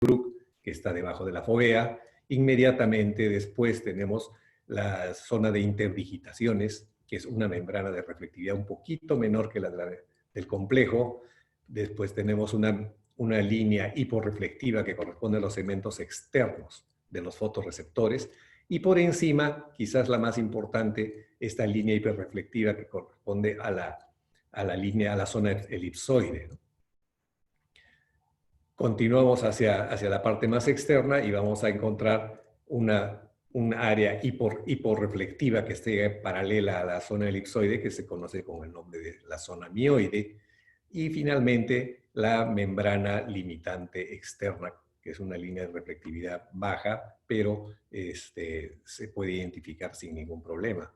Brook, que está debajo de la fovea. Inmediatamente después tenemos la zona de interdigitaciones, que es una membrana de reflectividad un poquito menor que la del complejo. Después tenemos una línea hiporreflectiva que corresponde a los segmentos externos de los fotorreceptores. Y por encima, quizás la más importante, esta línea hiperreflectiva que corresponde a la zona elipsoide, ¿no? Continuamos hacia la parte más externa y vamos a encontrar un área hiporreflectiva que esté paralela a la zona elipsoide, que se conoce con el nombre de la zona mioide. Y finalmente, la membrana limitante externa, que es una línea de reflectividad baja, pero se puede identificar sin ningún problema.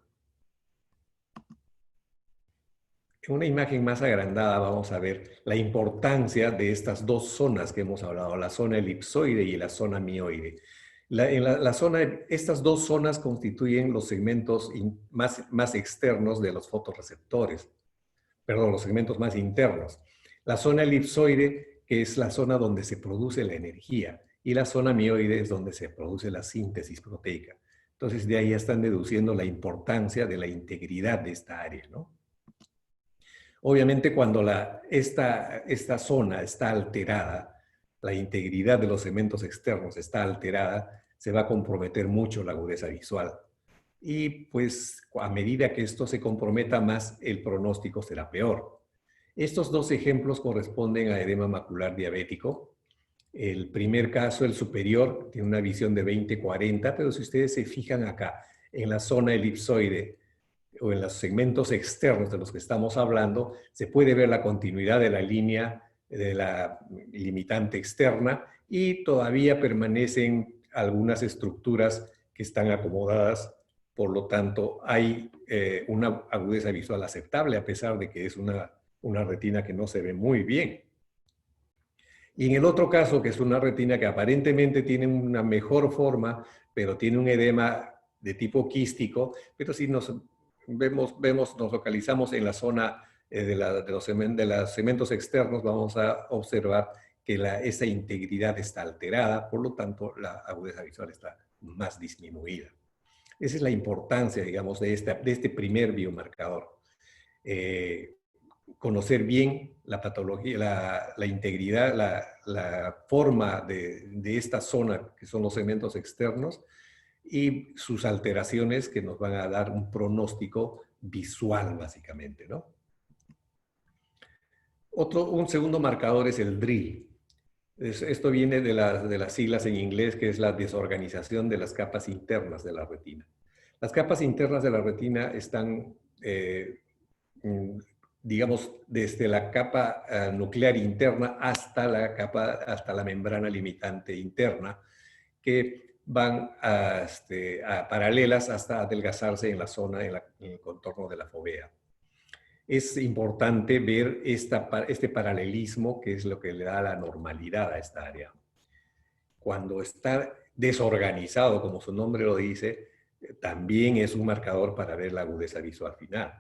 En una imagen más agrandada vamos a ver la importancia de estas dos zonas que hemos hablado, la zona elipsoide y la zona mioide. Estas dos zonas constituyen los segmentos más externos de los fotorreceptores, perdón, los segmentos más internos. La zona elipsoide, que es la zona donde se produce la energía, y la zona mioide es donde se produce la síntesis proteica. Entonces, de ahí ya están deduciendo la importancia de la integridad de esta área, ¿no? Obviamente, cuando esta zona está alterada, la integridad de los segmentos externos está alterada, se va a comprometer mucho la agudeza visual. Y pues a medida que esto se comprometa más, el pronóstico será peor. Estos dos ejemplos corresponden a edema macular diabético. El primer caso, el superior, tiene una visión de 20-40, pero si ustedes se fijan acá, en la zona elipsoide, o en los segmentos externos de los que estamos hablando, se puede ver la continuidad de la línea de la limitante externa y todavía permanecen algunas estructuras que están acomodadas. Por lo tanto, hay una agudeza visual aceptable a pesar de que es una retina que no se ve muy bien. Y en el otro caso, que es una retina que aparentemente tiene una mejor forma, pero tiene un edema de tipo quístico, pero si nos localizamos en la zona de los segmentos externos, vamos a observar que esa integridad está alterada, por lo tanto, la agudeza visual está más disminuida. Esa es la importancia, digamos, de este primer biomarcador. Conocer bien la patología, la integridad, la forma de esta zona, que son los segmentos externos, y sus alteraciones que nos van a dar un pronóstico visual, básicamente, ¿no? Un segundo marcador es el DRIL. Esto viene de las siglas en inglés, que es la desorganización de las capas internas de la retina. Las capas internas de la retina están, digamos, desde la capa nuclear interna hasta la membrana limitante interna, que van paralelas hasta adelgazarse en la zona, en el contorno de la fovea. Es importante ver este paralelismo, que es lo que le da la normalidad a esta área. Cuando está desorganizado, como su nombre lo dice, también es un marcador para ver la agudeza visual final.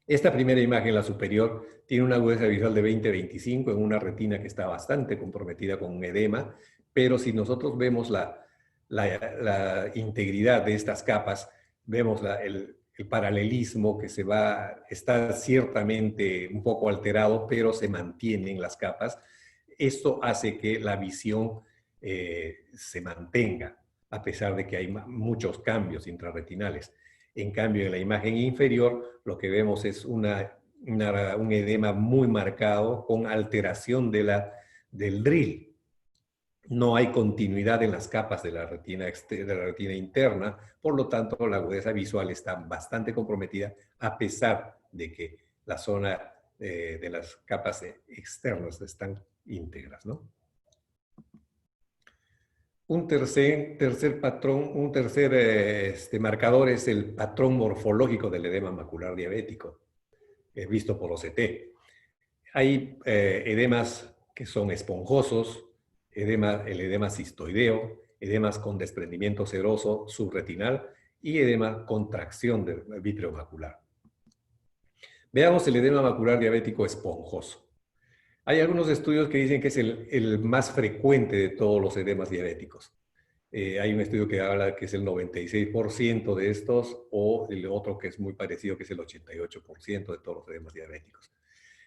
Esta primera imagen, la superior, tiene una agudeza visual de 20-25 en una retina que está bastante comprometida con un edema, pero si nosotros vemos la integridad de estas capas, vemos el paralelismo que está ciertamente un poco alterado, pero se mantienen las capas. Esto hace que la visión se mantenga, a pesar de que hay muchos cambios intrarretinales. En cambio, en la imagen inferior, lo que vemos es un edema muy marcado con alteración del DRIL. No hay continuidad en las capas de la retina interna, por lo tanto, la agudeza visual está bastante comprometida, a pesar de que la zona de las capas externas están íntegras, ¿no? Un tercer patrón, marcador es el patrón morfológico del edema macular diabético, visto por OCT. Hay edemas que son esponjosos, el edema cistoideo, edemas con desprendimiento seroso subretinal y edema contracción del vítreo macular. Veamos el edema macular diabético esponjoso. Hay algunos estudios que dicen que es el más frecuente de todos los edemas diabéticos. Hay un estudio que habla que es el 96% de estos, o el otro que es muy parecido, que es el 88% de todos los edemas diabéticos.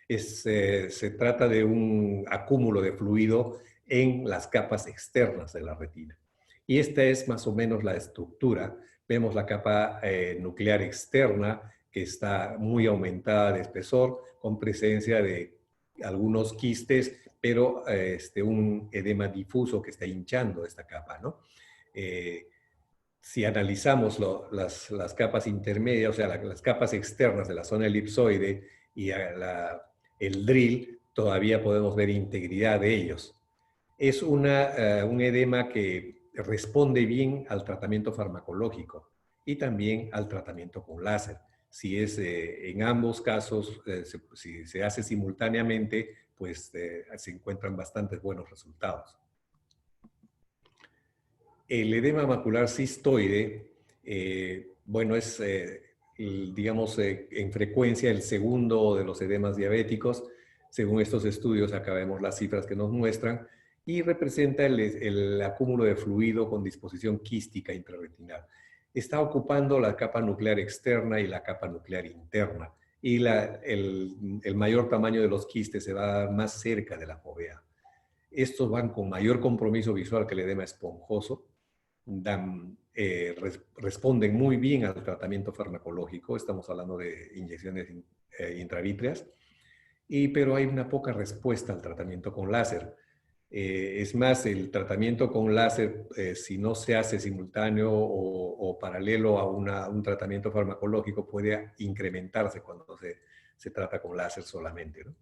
Se trata de un acúmulo de fluido en las capas externas de la retina. Y esta es más o menos la estructura. Vemos la capa nuclear externa, que está muy aumentada de espesor, con presencia de algunos quistes, pero un edema difuso que está hinchando esta capa, ¿no? Eh, si analizamos las capas intermedias, o sea, las capas externas de la zona elipsoide y el drill, todavía podemos ver integridad de ellos. Es un edema que responde bien al tratamiento farmacológico y también al tratamiento con láser. Si es en ambos casos, si se hace simultáneamente, pues se encuentran bastantes buenos resultados. El edema macular cistoide, bueno, es, digamos, en frecuencia el segundo de los edemas diabéticos. Según estos estudios, acá vemos las cifras que nos muestran, y representa el acúmulo de fluido con disposición quística intrarretinal. Está ocupando la capa nuclear externa y la capa nuclear interna, y el mayor tamaño de los quistes se va más cerca de la fovea. Estos van con mayor compromiso visual que el edema esponjoso, responden muy bien al tratamiento farmacológico. Estamos hablando de inyecciones intravítreas, pero hay una poca respuesta al tratamiento con láser. Es más, el tratamiento con láser, si no se hace simultáneo o paralelo a un tratamiento farmacológico, puede incrementarse cuando se trata con láser solamente, ¿no?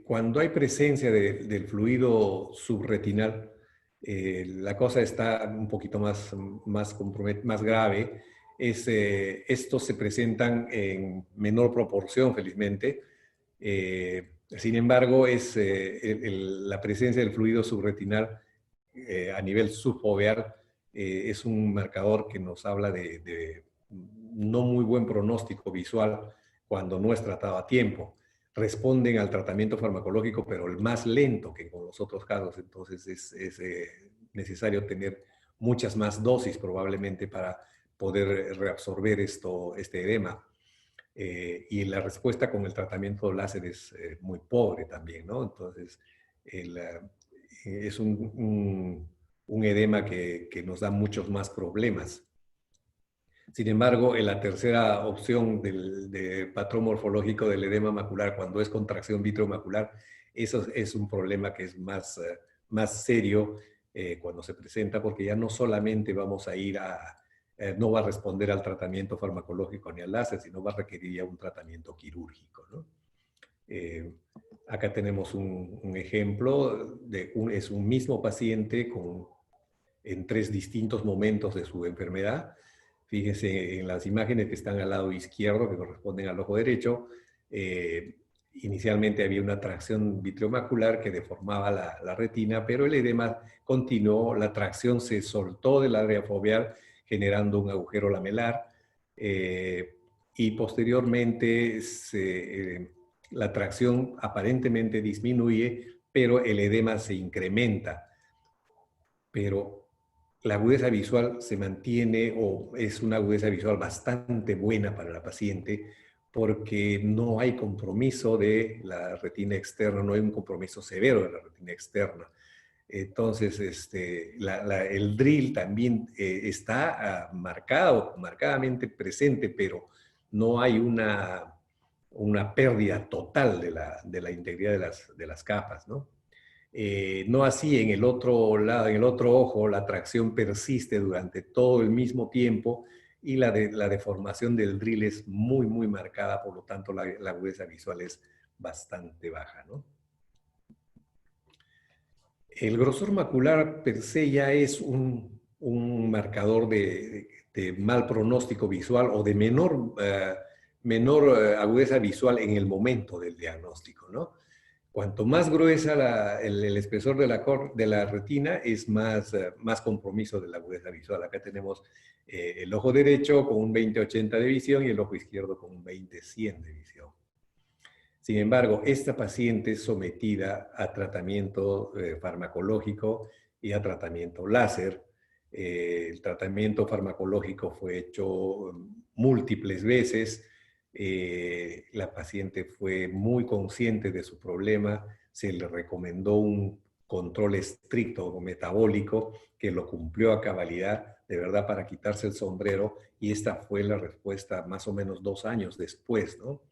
Cuando hay presencia del fluido subretinal, la cosa está un poquito más grave. Estos se presentan en menor proporción, felizmente. Sin embargo, la presencia del fluido subretinal a nivel subfoveal es un marcador que nos habla de no muy buen pronóstico visual cuando no es tratado a tiempo. Responden al tratamiento farmacológico, pero el más lento que con los otros casos. Entonces es necesario tener muchas más dosis probablemente para poder reabsorber este edema. Y la respuesta con el tratamiento láser es muy pobre también, ¿no? Entonces, es un edema que nos da muchos más problemas. Sin embargo, en la tercera opción de patrón morfológico del edema macular, cuando es contracción vitreomacular, eso es un problema que es más serio cuando se presenta, porque ya no solamente vamos a ir no va a responder al tratamiento farmacológico ni al láser, sino va a requerir ya un tratamiento quirúrgico, ¿no? Acá tenemos un ejemplo, es un mismo paciente en 3 distintos momentos de su enfermedad. Fíjense en las imágenes que están al lado izquierdo, que corresponden al ojo derecho. Inicialmente había una tracción vitreomacular que deformaba la retina, pero el edema continuó, la tracción se soltó del área foveal, generando un agujero lamelar, y posteriormente la tracción aparentemente disminuye, pero el edema se incrementa. Pero la agudeza visual se mantiene, o es una agudeza visual bastante buena para la paciente, porque no hay compromiso de la retina externa, no hay un compromiso severo de la retina externa. Entonces, el drill también está marcadamente presente, pero no hay una pérdida total de la integridad de las capas, ¿no? No así en el otro lado, en el otro ojo, la tracción persiste durante todo el mismo tiempo y la deformación del drill es muy marcada, por lo tanto la agudeza visual es bastante baja, ¿no? El grosor macular per se ya es un marcador de mal pronóstico visual o de menor agudeza visual en el momento del diagnóstico, ¿no? cuanto más gruesa el espesor de la retina, es más compromiso de la agudeza visual. Acá tenemos el ojo derecho con un 20/80 de visión y el ojo izquierdo con un 20/100 de visión. Sin embargo, esta paciente es sometida a tratamiento farmacológico y a tratamiento láser. El tratamiento farmacológico fue hecho múltiples veces. La paciente fue muy consciente de su problema. Se le recomendó un control estricto metabólico que lo cumplió a cabalidad, de verdad, para quitarse el sombrero. Y esta fue la respuesta más o menos 2 años después, ¿no?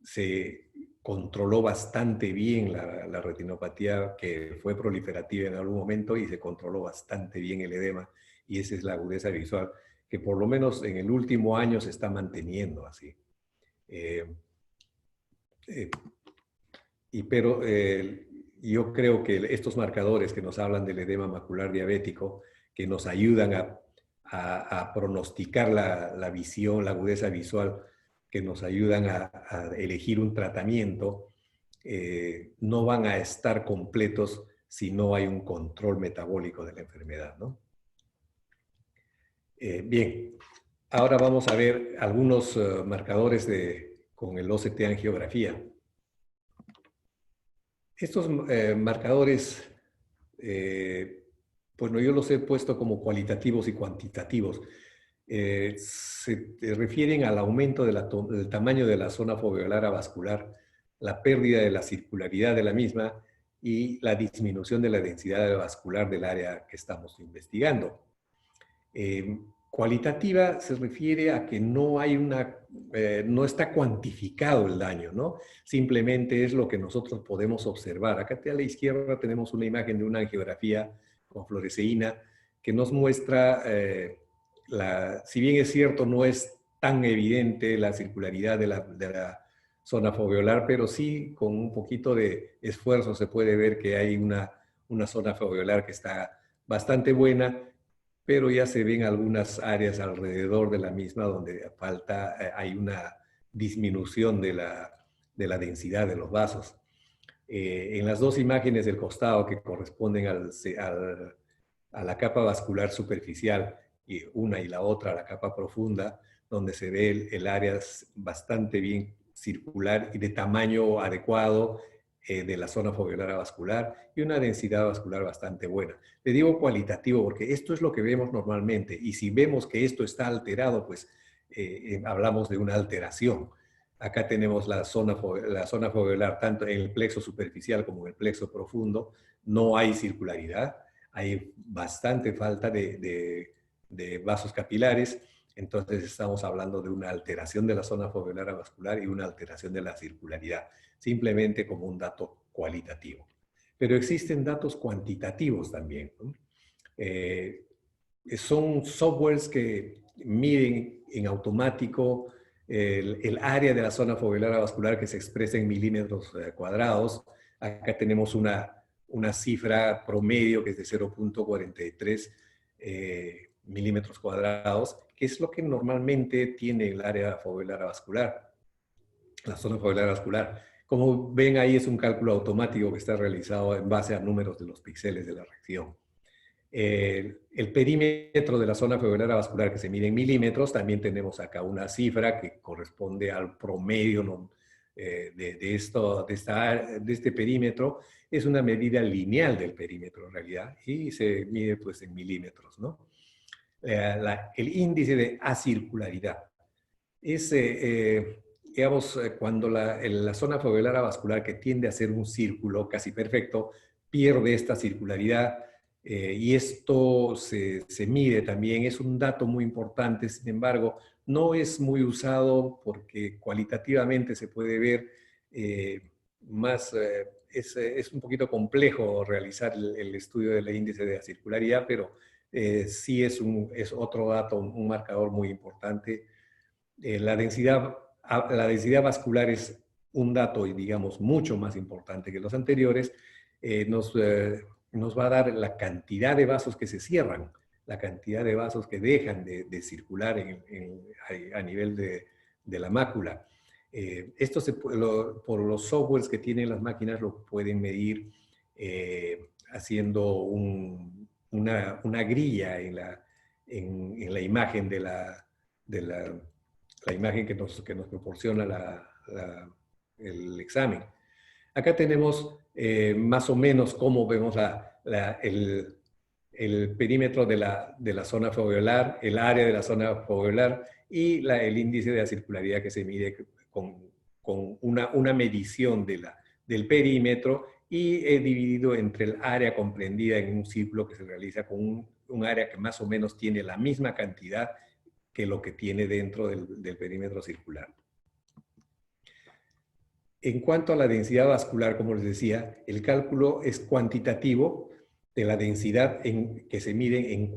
Se controló bastante bien la retinopatía que fue proliferativa en algún momento y se controló bastante bien el edema, y esa es la agudeza visual que por lo menos en el último año se está manteniendo así. Pero yo creo que estos marcadores que nos hablan del edema macular diabético, que nos ayudan a pronosticar la visión, la agudeza visual, que nos ayudan a elegir un tratamiento, no van a estar completos si no hay un control metabólico de la enfermedad, ¿no? Bien, ahora vamos a ver algunos marcadores con el OCT angiografía. Estos marcadores, bueno, yo los he puesto como cualitativos y cuantitativos. Se refieren al aumento del tamaño de la zona foveolar avascular, la pérdida de la circularidad de la misma y la disminución de la densidad vascular del área que estamos investigando. Cualitativa se refiere a que no hay no está cuantificado el daño, ¿no? Simplemente es lo que nosotros podemos observar. Acá a la izquierda tenemos una imagen de una angiografía con fluoresceína que nos muestra, si bien es cierto, no es tan evidente la circularidad de la zona foveolar, pero sí con un poquito de esfuerzo se puede ver que hay una zona foveolar que está bastante buena, pero ya se ven algunas áreas alrededor de la misma donde hay una disminución de la densidad de los vasos. En las dos imágenes del costado que corresponden a la capa vascular superficial, y una y la otra a la capa profunda, donde se ve el área bastante bien circular y de tamaño adecuado de la zona foveolar avascular y una densidad vascular bastante buena. Le digo cualitativo porque esto es lo que vemos normalmente, y si vemos que esto está alterado, pues hablamos de una alteración. Acá tenemos la zona foveolar, tanto en el plexo superficial como en el plexo profundo, no hay circularidad, hay bastante falta de vasos capilares. Entonces estamos hablando de una alteración de la zona foveolar avascular y una alteración de la circularidad, simplemente como un dato cualitativo. Pero existen datos cuantitativos también, ¿no? Son softwares que miden en automático el área de la zona foveolar avascular que se expresa en milímetros cuadrados. Acá tenemos una cifra promedio que es de 0.43 milímetros cuadrados, que es lo que normalmente tiene el área foveolar avascular, la zona foveolar avascular. Como ven ahí, es un cálculo automático que está realizado en base a números de los píxeles de la región. El perímetro de la zona foveolar avascular, que se mide en milímetros, también tenemos acá una cifra que corresponde al promedio, ¿no?, de este perímetro. Es una medida lineal del perímetro en realidad y se mide pues en milímetros, ¿no? El índice de acircularidad es, digamos, cuando la zona foveolar avascular, que tiende a ser un círculo casi perfecto, pierde esta circularidad, y esto se mide también. Es un dato muy importante, sin embargo, no es muy usado porque cualitativamente se puede ver es un poquito complejo realizar el estudio del índice de acircularidad, pero sí es otro dato, un marcador muy importante. La densidad vascular es un dato, digamos, mucho más importante que los anteriores. Nos va a dar la cantidad de vasos que se cierran, la cantidad de vasos que dejan de circular a nivel de la mácula. Esto por los softwares que tienen las máquinas lo pueden medir haciendo una grilla en la imagen de la imagen que nos proporciona el examen. Acá tenemos más o menos cómo vemos el perímetro de la zona foveolar, el área de la zona foveolar y el índice de la circularidad que se mide con una medición del perímetro y dividido entre el área comprendida en un círculo que se realiza con un área que más o menos tiene la misma cantidad que lo que tiene dentro del perímetro circular. En cuanto a la densidad vascular, como les decía, el cálculo es cuantitativo de la densidad que se mide en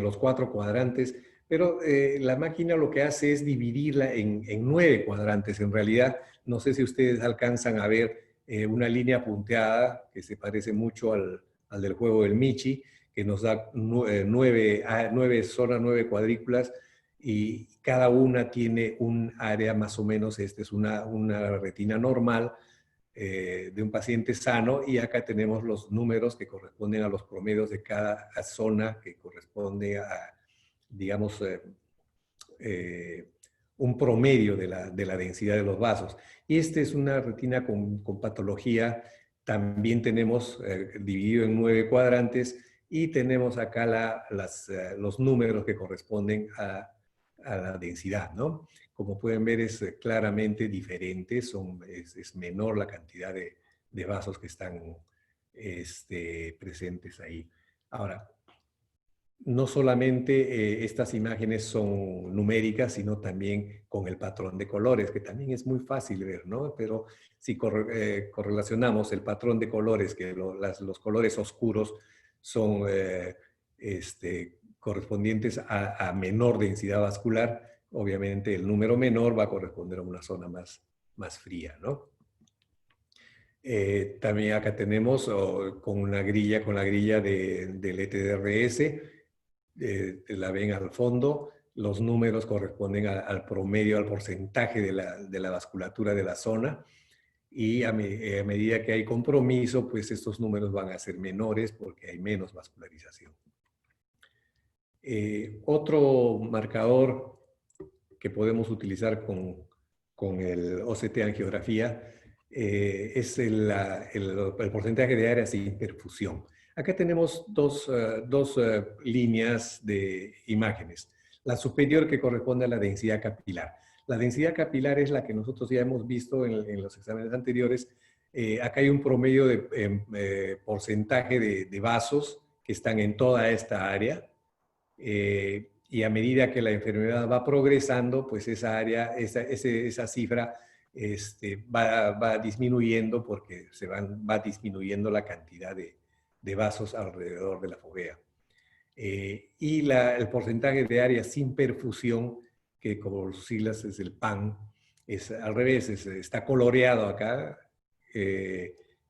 los cuatro cuadrantes, pero la máquina lo que hace es dividirla en 9 cuadrantes. En realidad, no sé si ustedes alcanzan a ver una línea punteada que se parece mucho al del juego del Michi, que nos da 9 zonas, 9 cuadrículas, y cada una tiene un área más o menos. Esta es una retina normal de un paciente sano, y acá tenemos los números que corresponden a los promedios de cada zona, que corresponde a, digamos, un promedio de la densidad de los vasos. Y esta es una retina con patología. También tenemos dividido en 9 cuadrantes, y tenemos acá los números que corresponden a la densidad, ¿no? Como pueden ver, es claramente diferente, es menor la cantidad de vasos que están presentes ahí. Ahora, no solamente estas imágenes son numéricas, sino también con el patrón de colores, que también es muy fácil ver, ¿no? Pero si correlacionamos el patrón de colores, que los colores oscuros son correspondientes a menor densidad vascular, obviamente el número menor va a corresponder a una zona más fría, ¿no? También acá tenemos con la grilla del ETDRS, la ven al fondo. Los números corresponden al promedio, al porcentaje de la vasculatura de la zona, y a medida que hay compromiso, pues estos números van a ser menores porque hay menos vascularización. Otro marcador que podemos utilizar con el OCT angiografía es el porcentaje de área sin perfusión. Acá tenemos dos líneas de imágenes. La superior, que corresponde a la densidad capilar. La densidad capilar es la que nosotros ya hemos visto en los exámenes anteriores. Acá hay un promedio de porcentaje de vasos que están en toda esta área. Y a medida que la enfermedad va progresando, pues esa área, esa cifra va disminuyendo, porque va disminuyendo la cantidad de vasos alrededor de la fovea. Y el porcentaje de área sin perfusión, que como sus siglas es el PAN, es al revés, está coloreado acá.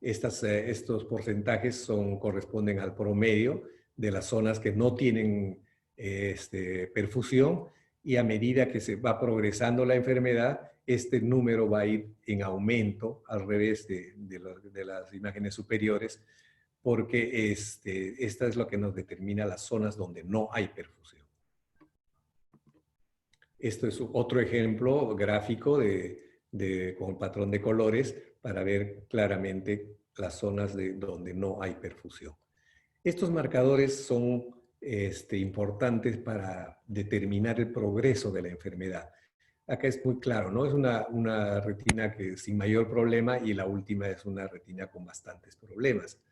Estos porcentajes corresponden al promedio de las zonas que no tienen perfusión, y a medida que se va progresando la enfermedad, este número va a ir en aumento al revés de las imágenes superiores, porque esta es lo que nos determina las zonas donde no hay perfusión. Esto es otro ejemplo gráfico con patrón de colores para ver claramente las zonas donde no hay perfusión. Estos marcadores son importantes para determinar el progreso de la enfermedad. Acá es muy claro, ¿no? Es una retina sin mayor problema, y la última es una retina con bastantes problemas.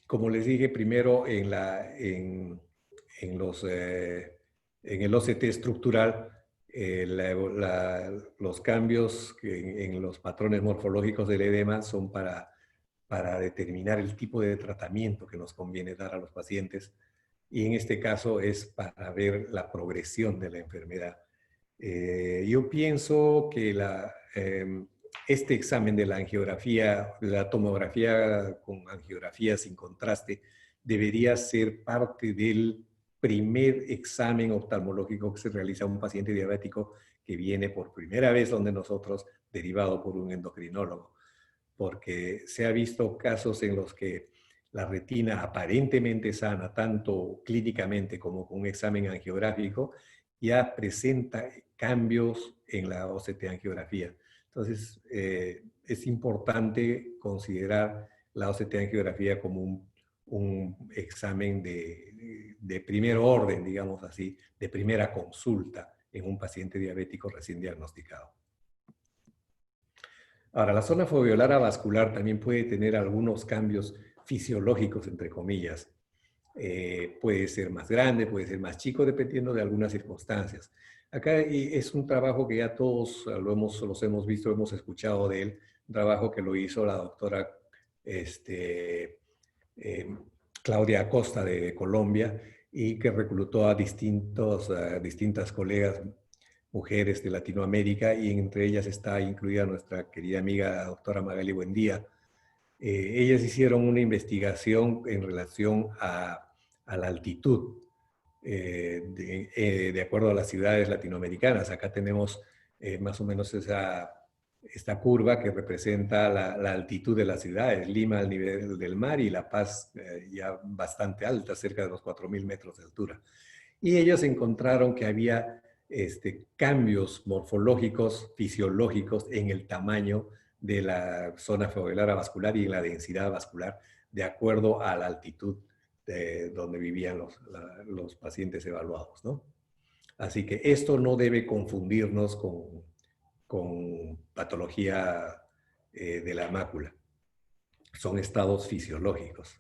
Como les dije, primero en el OCT estructural, los cambios en los patrones morfológicos del edema son para determinar el tipo de tratamiento que nos conviene dar a los pacientes, y en este caso es para ver la progresión de la enfermedad. Yo pienso que este examen de la angiografía, la tomografía con angiografía sin contraste, debería ser parte del primer examen oftalmológico que se realiza a un paciente diabético que viene por primera vez donde nosotros, derivado por un endocrinólogo, porque se ha visto casos en los que la retina aparentemente sana, tanto clínicamente como con un examen angiográfico, ya presenta cambios en la OCT-angiografía. Entonces, es importante considerar la OCT-angiografía como un examen de primer orden, digamos así, de primera consulta en un paciente diabético recién diagnosticado. Ahora, la zona foveolar avascular también puede tener algunos cambios fisiológicos, entre comillas. Puede ser más grande, puede ser más chico, dependiendo de algunas circunstancias. Acá es un trabajo que ya todos los hemos visto, hemos escuchado de él, un trabajo que lo hizo la doctora eh, Claudia Acosta de Colombia y que reclutó a distintas colegas mujeres de Latinoamérica y entre ellas está incluida nuestra querida amiga doctora Magali Buendía. Ellas hicieron una investigación en relación a la altitud de acuerdo a las ciudades latinoamericanas. Acá tenemos más o menos esta curva que representa la altitud de las ciudades. Lima al nivel del mar y La Paz ya bastante alta, cerca de los 4.000 metros de altura. Y ellos encontraron que había cambios morfológicos, fisiológicos en el tamaño de la zona foveolar avascular y en la densidad vascular de acuerdo a la altitud de donde vivían los pacientes evaluados, ¿no? Así que esto no debe confundirnos con patología de la mácula. Son estados fisiológicos.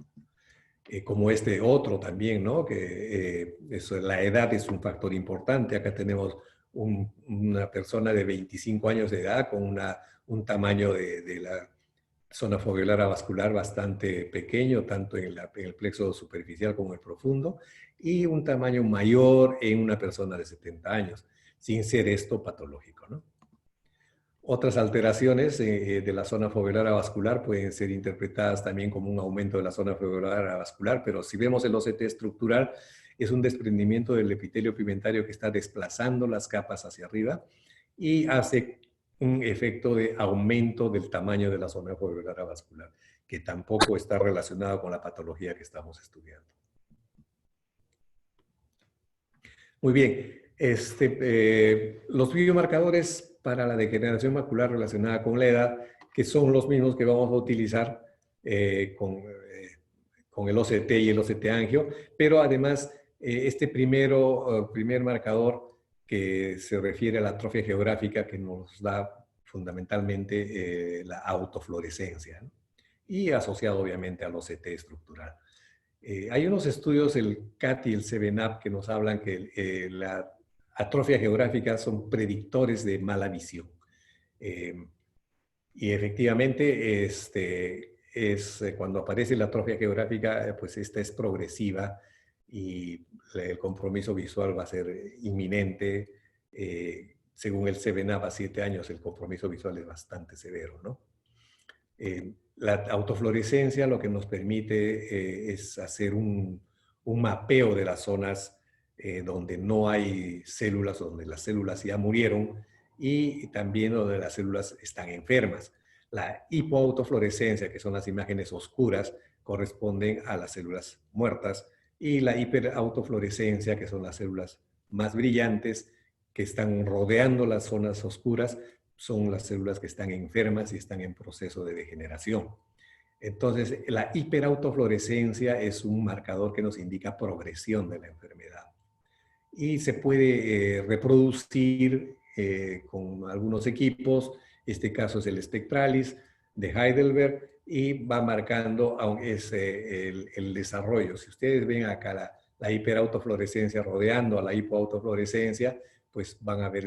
Como este otro también, ¿no? Que la edad es un factor importante. Acá tenemos una persona de 25 años de edad con un tamaño de la zona foveolar avascular bastante pequeño, tanto en el plexo superficial como en el profundo, y un tamaño mayor en una persona de 70 años, sin ser esto patológico, ¿no? Otras alteraciones de la zona foveolar avascular pueden ser interpretadas también como un aumento de la zona foveolar avascular, pero si vemos el OCT estructural, es un desprendimiento del epitelio pigmentario que está desplazando las capas hacia arriba y hace un efecto de aumento del tamaño de la zona foveolar avascular, que tampoco está relacionado con la patología que estamos estudiando. Muy bien, los biomarcadores para la degeneración macular relacionada con la edad, que son los mismos que vamos a utilizar con el OCT y el OCT angio, pero además este primer marcador que se refiere a la atrofia geográfica que nos da fundamentalmente la autofluorescencia, ¿no? Y asociado obviamente al OCT estructural. Hay unos estudios, el CAT y el CBNAP, que nos hablan que la atrofia geográfica son predictores de mala visión. Y efectivamente, cuando aparece la atrofia geográfica, pues esta es progresiva y el compromiso visual va a ser inminente. Según el CBNAP, a 7 años el compromiso visual es bastante severo, ¿no? La autofluorescencia lo que nos permite es hacer un mapeo de las zonas donde no hay células, donde las células ya murieron y también donde las células están enfermas. La hipoautofluorescencia, que son las imágenes oscuras, corresponden a las células muertas y la hiperautofluorescencia, que son las células más brillantes que están rodeando las zonas oscuras, son las células que están enfermas y están en proceso de degeneración. Entonces, la hiperautofluorescencia es un marcador que nos indica progresión de la enfermedad. Y se puede reproducir con algunos equipos. Este caso es el Spectralis de Heidelberg y va marcando el desarrollo. Si ustedes ven acá la hiperautofluorescencia rodeando a la hipoautofluorescencia, pues van a ver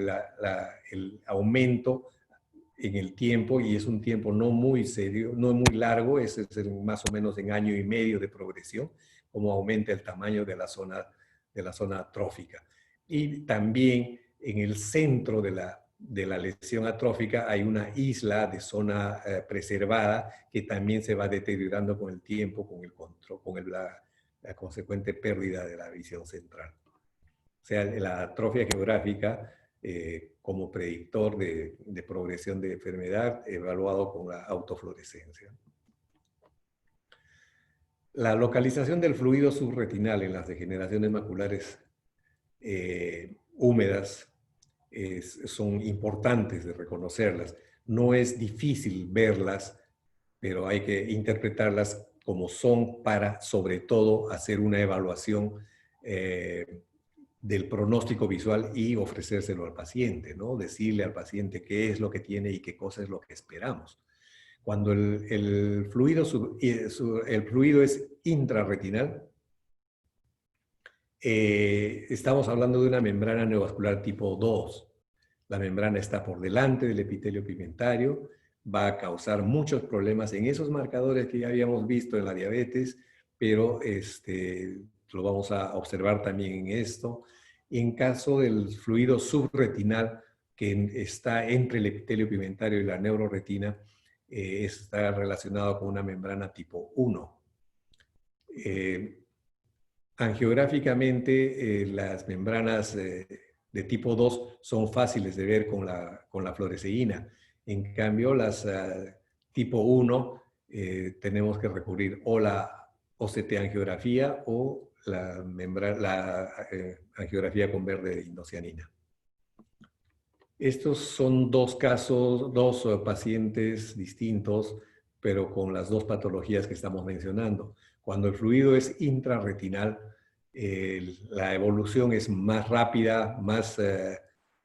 el aumento en el tiempo y es un tiempo no muy serio, no muy largo, es más o menos en año y medio de progresión, como aumenta el tamaño de la zona atrófica. Y también en el centro de la lesión atrófica hay una isla de zona preservada que también se va deteriorando con el tiempo, con la consecuente pérdida de la visión central. O sea, la atrofia geográfica como predictor de progresión de enfermedad evaluado con la autofluorescencia. La localización del fluido subretinal en las degeneraciones maculares húmedas son importantes de reconocerlas. No es difícil verlas, pero hay que interpretarlas como son para, sobre todo, hacer una evaluación del pronóstico visual y ofrecérselo al paciente, ¿no? Decirle al paciente qué es lo que tiene y qué cosa es lo que esperamos. Cuando el fluido es intrarretinal, estamos hablando de una membrana neovascular tipo 2. La membrana está por delante del epitelio pigmentario, va a causar muchos problemas en esos marcadores que ya habíamos visto en la diabetes, pero lo vamos a observar también en esto. En caso del fluido subretinal, que está entre el epitelio pigmentario y la neuroretina, está relacionado con una membrana tipo 1. Angiográficamente, las membranas de tipo 2 son fáciles de ver con la fluoresceína. En cambio, las tipo 1 tenemos que recurrir o la OCT-angiografía o la angiografía con verde de indocianina. Estos son dos casos, dos pacientes distintos, pero con las dos patologías que estamos mencionando. Cuando el fluido es intrarretinal, la evolución es más rápida,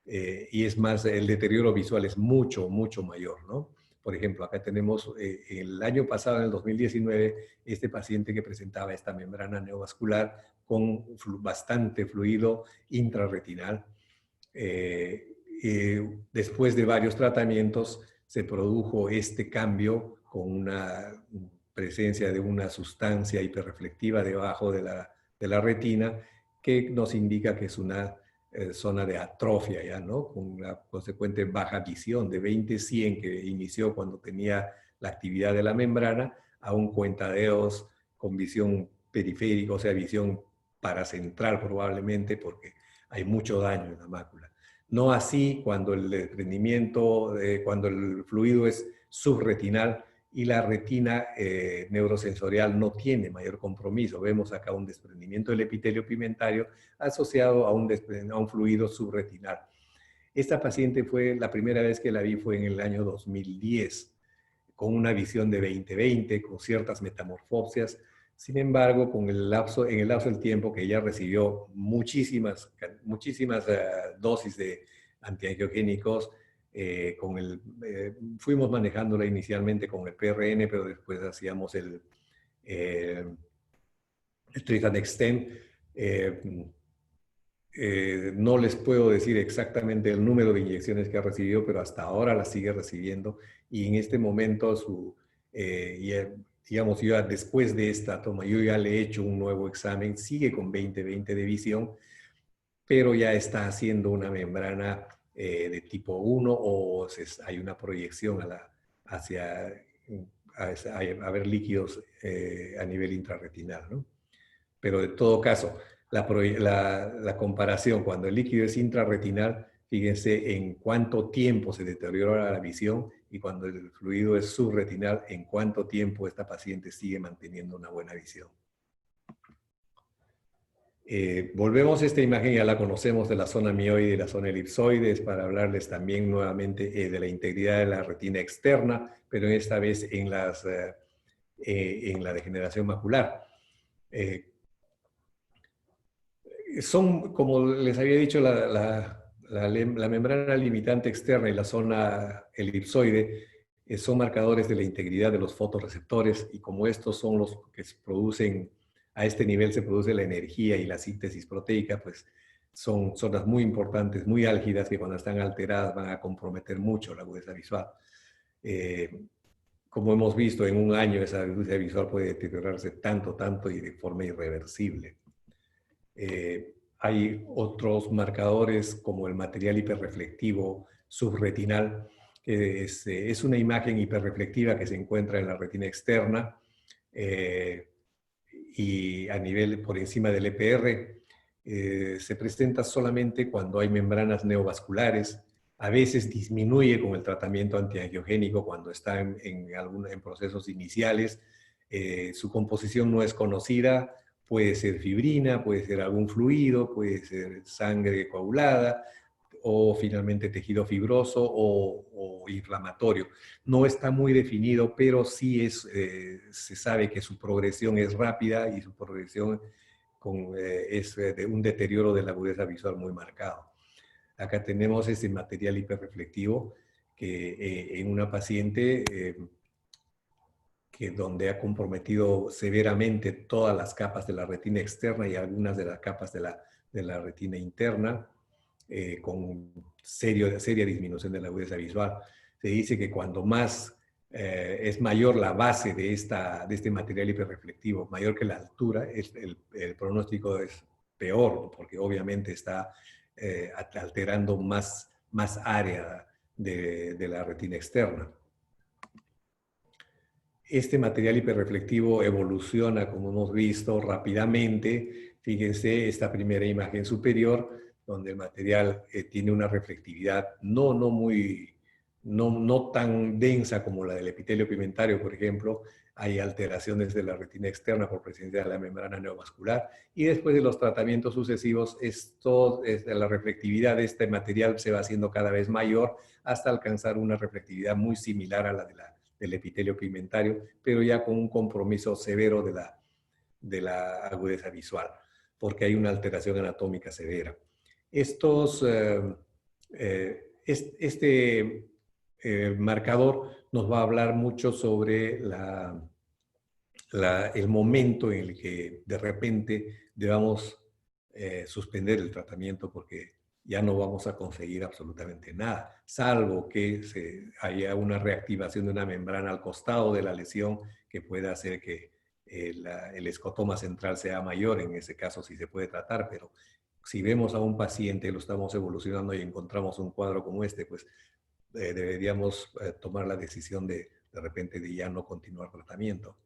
el deterioro visual es mucho, mucho mayor, ¿no? Por ejemplo, acá tenemos el año pasado, en el 2019, este paciente que presentaba esta membrana neovascular con bastante fluido intrarretinal. Después de varios tratamientos se produjo este cambio con una presencia de una sustancia hiperreflectiva debajo de la retina que nos indica que es una zona de atrofia, ¿ya? ¿No? Con la consecuente baja visión de 20/100 que inició cuando tenía la actividad de la membrana a un cuentadedos con visión periférica, o sea, visión paracentral probablemente porque hay mucho daño en la mácula. No así cuando el desprendimiento, cuando el fluido es subretinal y la retina neurosensorial no tiene mayor compromiso. Vemos acá un desprendimiento del epitelio pigmentario asociado a un fluido subretinal. Esta paciente la primera vez que la vi fue en el año 2010, con una visión de 20/20, con ciertas metamorfopsias. Sin embargo, en el lapso del tiempo que ella recibió muchísimas dosis de antiangiogénicos, fuimos manejándola inicialmente con el PRN, pero después hacíamos el Tristan-Extend. No les puedo decir exactamente el número de inyecciones que ha recibido, pero hasta ahora las sigue recibiendo. Y en este momento, digamos, yo después de esta toma, yo ya le he hecho un nuevo examen, sigue con 20/20 de visión, pero ya está haciendo una membrana de tipo 1 o hay una proyección hacia a ver líquidos a nivel intrarretinal, ¿no? Pero de todo caso, la comparación cuando el líquido es intrarretinal, fíjense en cuánto tiempo se deteriora la visión y cuando el fluido es subretinal, en cuánto tiempo esta paciente sigue manteniendo una buena visión. Volvemos a esta imagen, ya la conocemos de la zona mioide y la zona elipsoide, es para hablarles también nuevamente de la integridad de la retina externa, pero esta vez en la degeneración macular. Como les había dicho, la membrana limitante externa y la zona elipsoide son marcadores de la integridad de los fotorreceptores y como estos son los que se producen, a este nivel se produce la energía y la síntesis proteica, pues son zonas muy importantes, muy álgidas que cuando están alteradas van a comprometer mucho la agudeza visual. Como hemos visto, en un año esa agudeza visual puede deteriorarse tanto y de forma irreversible. Hay otros marcadores como el material hiperreflectivo subretinal, que es una imagen hiperreflectiva que se encuentra en la retina externa y a nivel por encima del EPR. Se presenta solamente cuando hay membranas neovasculares. A veces disminuye con el tratamiento antiangiogénico cuando está en procesos iniciales. Su composición no es conocida. Puede ser fibrina, puede ser algún fluido, puede ser sangre coagulada o finalmente tejido fibroso o inflamatorio. No está muy definido, pero sí se sabe que su progresión es rápida y su progresión es de un deterioro de la agudeza visual muy marcado. Acá tenemos este material hiperreflectivo que en una paciente donde ha comprometido severamente todas las capas de la retina externa y algunas de las capas de la retina interna, con seria disminución de la agudeza visual. Se dice que cuando más es mayor la base de este material hiperreflectivo, mayor que la altura, el pronóstico es peor, porque obviamente está alterando más área de la retina externa. Este material hiperreflectivo evoluciona, como hemos visto, rápidamente. Fíjense esta primera imagen superior, donde el material tiene una reflectividad no tan densa como la del epitelio pigmentario, por ejemplo. Hay alteraciones de la retina externa por presencia de la membrana neovascular. Y después de los tratamientos sucesivos, la reflectividad de este material se va haciendo cada vez mayor hasta alcanzar una reflectividad muy similar a la del epitelio pigmentario, pero ya con un compromiso severo de la agudeza visual, porque hay una alteración anatómica severa. Este marcador nos va a hablar mucho sobre el momento en el que de repente debamos suspender el tratamiento porque ya no vamos a conseguir absolutamente nada, salvo que haya una reactivación de una membrana al costado de la lesión que pueda hacer que el escotoma central sea mayor. En ese caso sí se puede tratar, pero si vemos a un paciente, lo estamos evolucionando y encontramos un cuadro como este, pues deberíamos tomar la decisión de repente de ya no continuar tratamiento.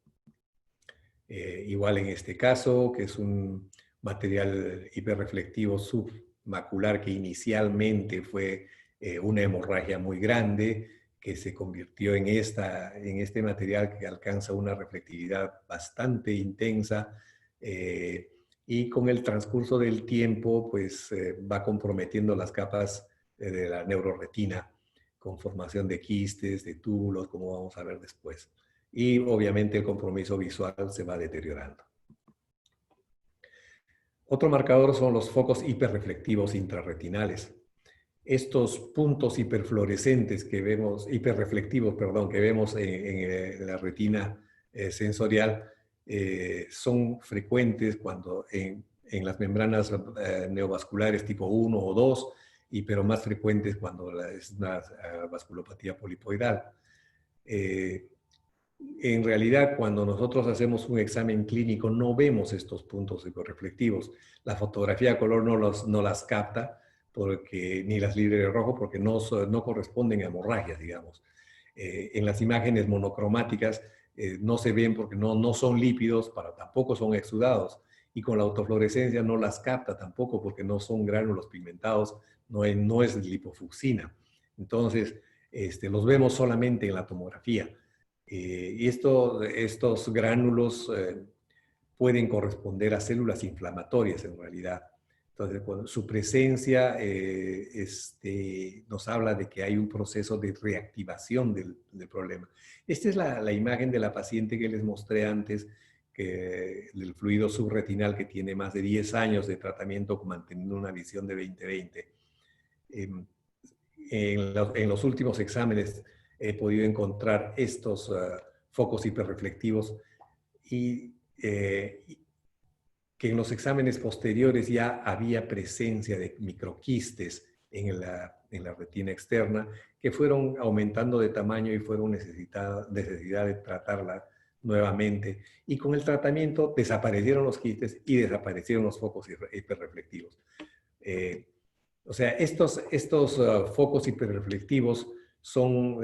Igual en este caso, que es un material hiperreflectivo submacular que inicialmente fue una hemorragia muy grande, que se convirtió en este material que alcanza una reflectividad bastante intensa, y con el transcurso del tiempo pues va comprometiendo las capas de la neuroretina con formación de quistes, de túbulos, como vamos a ver después. Y obviamente el compromiso visual se va deteriorando. Otro marcador son los focos hiperreflectivos intrarretinales. Estos puntos hiperfluorescentes hiperreflectivos, que vemos en la retina sensorial, son frecuentes cuando en las membranas neovasculares tipo 1 o 2, pero más frecuentes cuando es una vasculopatía polipoidal. En realidad, cuando nosotros hacemos un examen clínico, no vemos estos puntos hiperreflectivos. La fotografía a color no las capta, ni las libres de rojo, porque no corresponden a hemorragias, digamos. En las imágenes monocromáticas no se ven porque no son lípidos, tampoco son exudados. Y con la autofluorescencia no las capta tampoco porque no son gránulos pigmentados, no es lipofucsina. Entonces, los vemos solamente en la tomografía. Y estos gránulos pueden corresponder a células inflamatorias en realidad. Entonces, su presencia nos habla de que hay un proceso de reactivación del problema. Esta es la imagen de la paciente que les mostré antes, del fluido subretinal, que tiene más de 10 años de tratamiento manteniendo una visión de 20/20. En los últimos exámenes he podido encontrar estos focos hiperreflectivos y que en los exámenes posteriores ya había presencia de microquistes en la retina externa que fueron aumentando de tamaño y fueron necesidad de tratarla nuevamente. Y con el tratamiento desaparecieron los quistes y desaparecieron los focos hiperreflectivos. O sea, estos focos hiperreflectivos son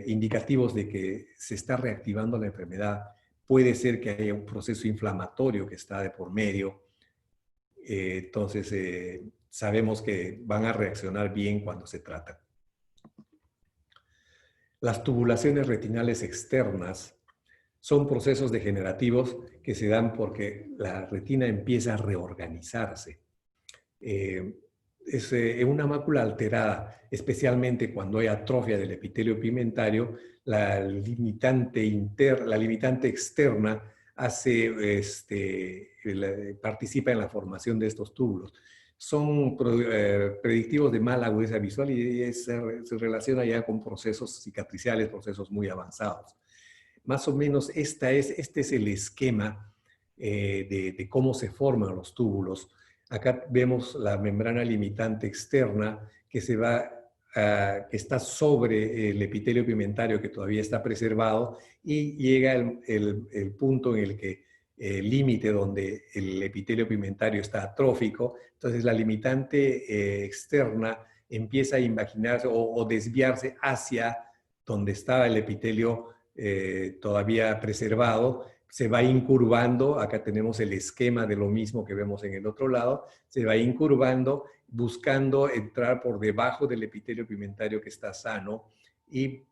indicativos de que se está reactivando la enfermedad. Puede ser que haya un proceso inflamatorio que está de por medio. Entonces, sabemos que van a reaccionar bien cuando se tratan. Las tubulaciones retinales externas son procesos degenerativos que se dan porque la retina empieza a reorganizarse. Es una mácula alterada, especialmente cuando hay atrofia del epitelio pigmentario, la limitante externa participa en la formación de estos túbulos. Son predictivos de mala agudeza visual y se relaciona ya con procesos cicatriciales, procesos muy avanzados. Más o menos este es el esquema de cómo se forman los túbulos. Acá vemos la membrana limitante externa que que está sobre el epitelio pigmentario que todavía está preservado y llega el punto en el que el límite donde el epitelio pigmentario está atrófico. Entonces la limitante externa empieza a imaginarse o desviarse hacia donde estaba el epitelio todavía preservado, se va incurvando, acá tenemos el esquema de lo mismo que vemos en el otro lado, se va incurvando buscando entrar por debajo del epitelio pigmentario que está sano y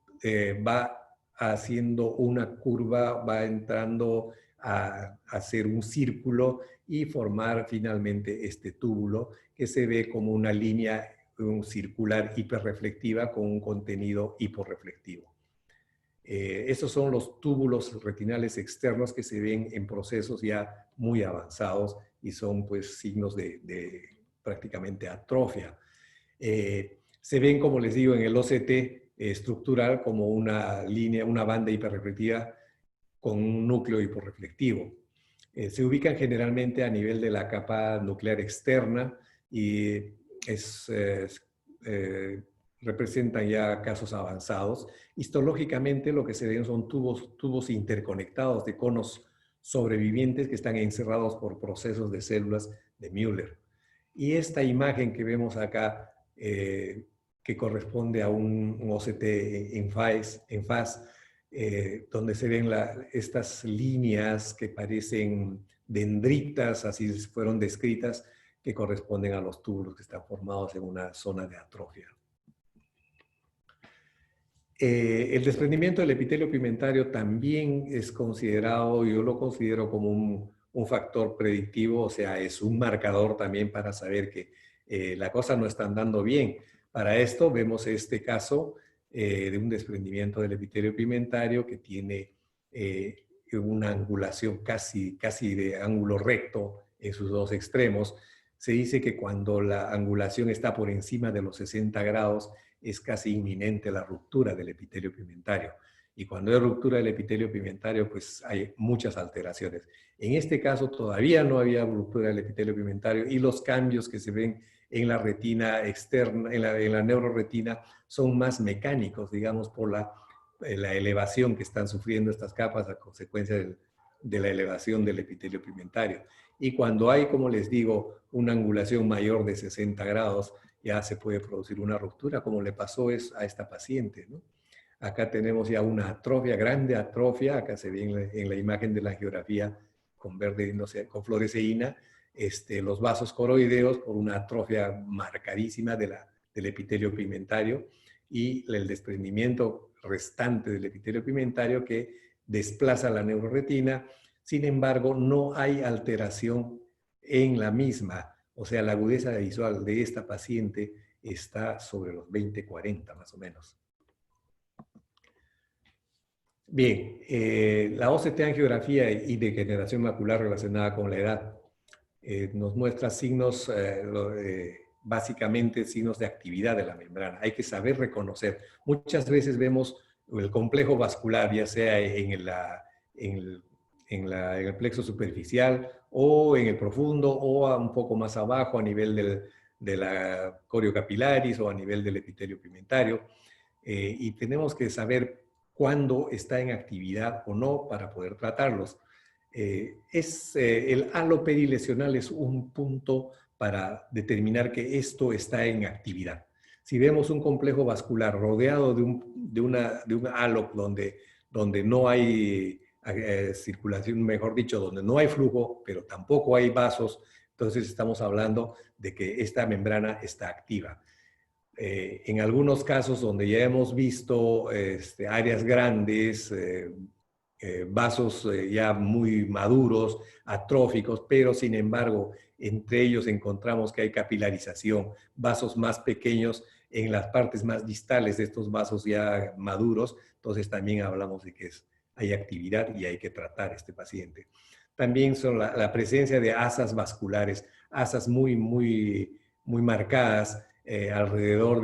va haciendo una curva, va entrando a hacer un círculo y formar finalmente este túbulo que se ve como una línea circular hiperreflectiva con un contenido hiporreflectivo. Estos son los túbulos retinales externos que se ven en procesos ya muy avanzados y son pues signos de prácticamente atrofia. Se ven, como les digo, en el OCT estructural como una línea, una banda hiperreflectiva con un núcleo hiporreflectivo. Se ubican generalmente a nivel de la capa nuclear externa y representan ya casos avanzados. Histológicamente lo que se ven son tubos interconectados de conos sobrevivientes que están encerrados por procesos de células de Müller. Y esta imagen que vemos acá, que corresponde a un OCT en faz, donde se ven estas líneas que parecen dendritas, así fueron descritas, que corresponden a los túbulos que están formados en una zona de atrofia. El desprendimiento del epitelio pigmentario también es considerado, yo lo considero como un factor predictivo, o sea, es un marcador también para saber que la cosa no está andando bien. Para esto vemos este caso de un desprendimiento del epitelio pigmentario que tiene una angulación casi de ángulo recto en sus dos extremos. Se dice que cuando la angulación está por encima de los 60 grados, es casi inminente la ruptura del epitelio pigmentario. Y cuando hay ruptura del epitelio pigmentario, pues hay muchas alteraciones. En este caso todavía no había ruptura del epitelio pigmentario y los cambios que se ven en la retina externa, en la neuroretina, son más mecánicos, digamos, por la elevación que están sufriendo estas capas a consecuencia de la elevación del epitelio pigmentario. Y cuando hay, como les digo, una angulación mayor de 60 grados, ya se puede producir una ruptura, como le pasó a esta paciente, ¿no? Acá tenemos ya una atrofia, grande atrofia, acá se ve en la imagen de la angiografía con verde, no sé, con fluoresceína, los vasos coroideos por una atrofia marcadísima del epitelio pigmentario y el desprendimiento restante del epitelio pigmentario que desplaza la neuroretina. Sin embargo, no hay alteración en la misma. O sea, la agudeza visual de esta paciente está sobre los 20-40 más o menos. Bien, la OCT angiografía y degeneración macular relacionada con la edad nos muestra signos, básicamente signos de actividad de la membrana. Hay que saber reconocer. Muchas veces vemos el complejo vascular, ya sea en el plexo superficial o en el profundo o un poco más abajo a nivel de la coriocapilaris o a nivel del epitelio pigmentario. Y tenemos que saber cuándo está en actividad o no para poder tratarlos. El halo perilesional es un punto para determinar que esto está en actividad. Si vemos un complejo vascular rodeado de un halo donde no hay circulación, mejor dicho, donde no hay flujo, pero tampoco hay vasos, Entonces estamos hablando de que esta membrana está activa. En algunos casos donde ya hemos visto áreas grandes, vasos ya muy maduros, atróficos, pero sin embargo, entre ellos encontramos que hay capilarización, vasos más pequeños en las partes más distales de estos vasos ya maduros, entonces también hablamos de que hay actividad y hay que tratar a este paciente. También son la presencia de asas vasculares, asas muy marcadas alrededor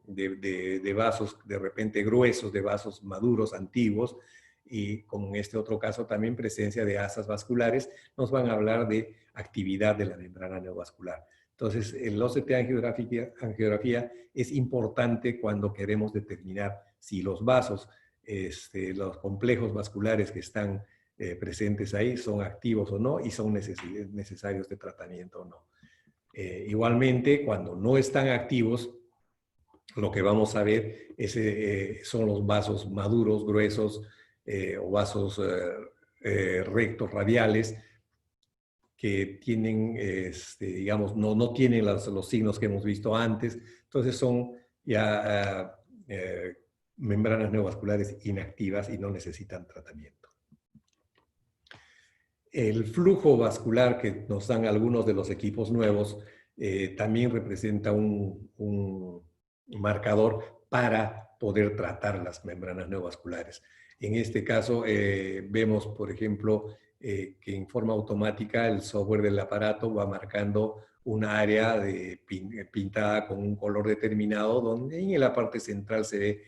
de vasos de repente gruesos, de vasos maduros, antiguos, y como en este otro caso también presencia de asas vasculares, nos van a hablar de actividad de la membrana neovascular. Entonces, el OCT angiografía es importante cuando queremos determinar si los vasos, los complejos vasculares que están presentes ahí son activos o no y son necesarios de tratamiento o no. Igualmente, cuando no están activos, lo que vamos a ver son los vasos maduros, gruesos, o vasos rectos radiales que tienen, digamos, no tienen los signos que hemos visto antes. Entonces son ya membranas neovasculares inactivas y no necesitan tratamiento. El flujo vascular que nos dan algunos de los equipos nuevos también representa un marcador para poder tratar las membranas neovasculares. En este caso vemos, por ejemplo, que en forma automática el software del aparato va marcando una área pintada con un color determinado, donde en la parte central se ve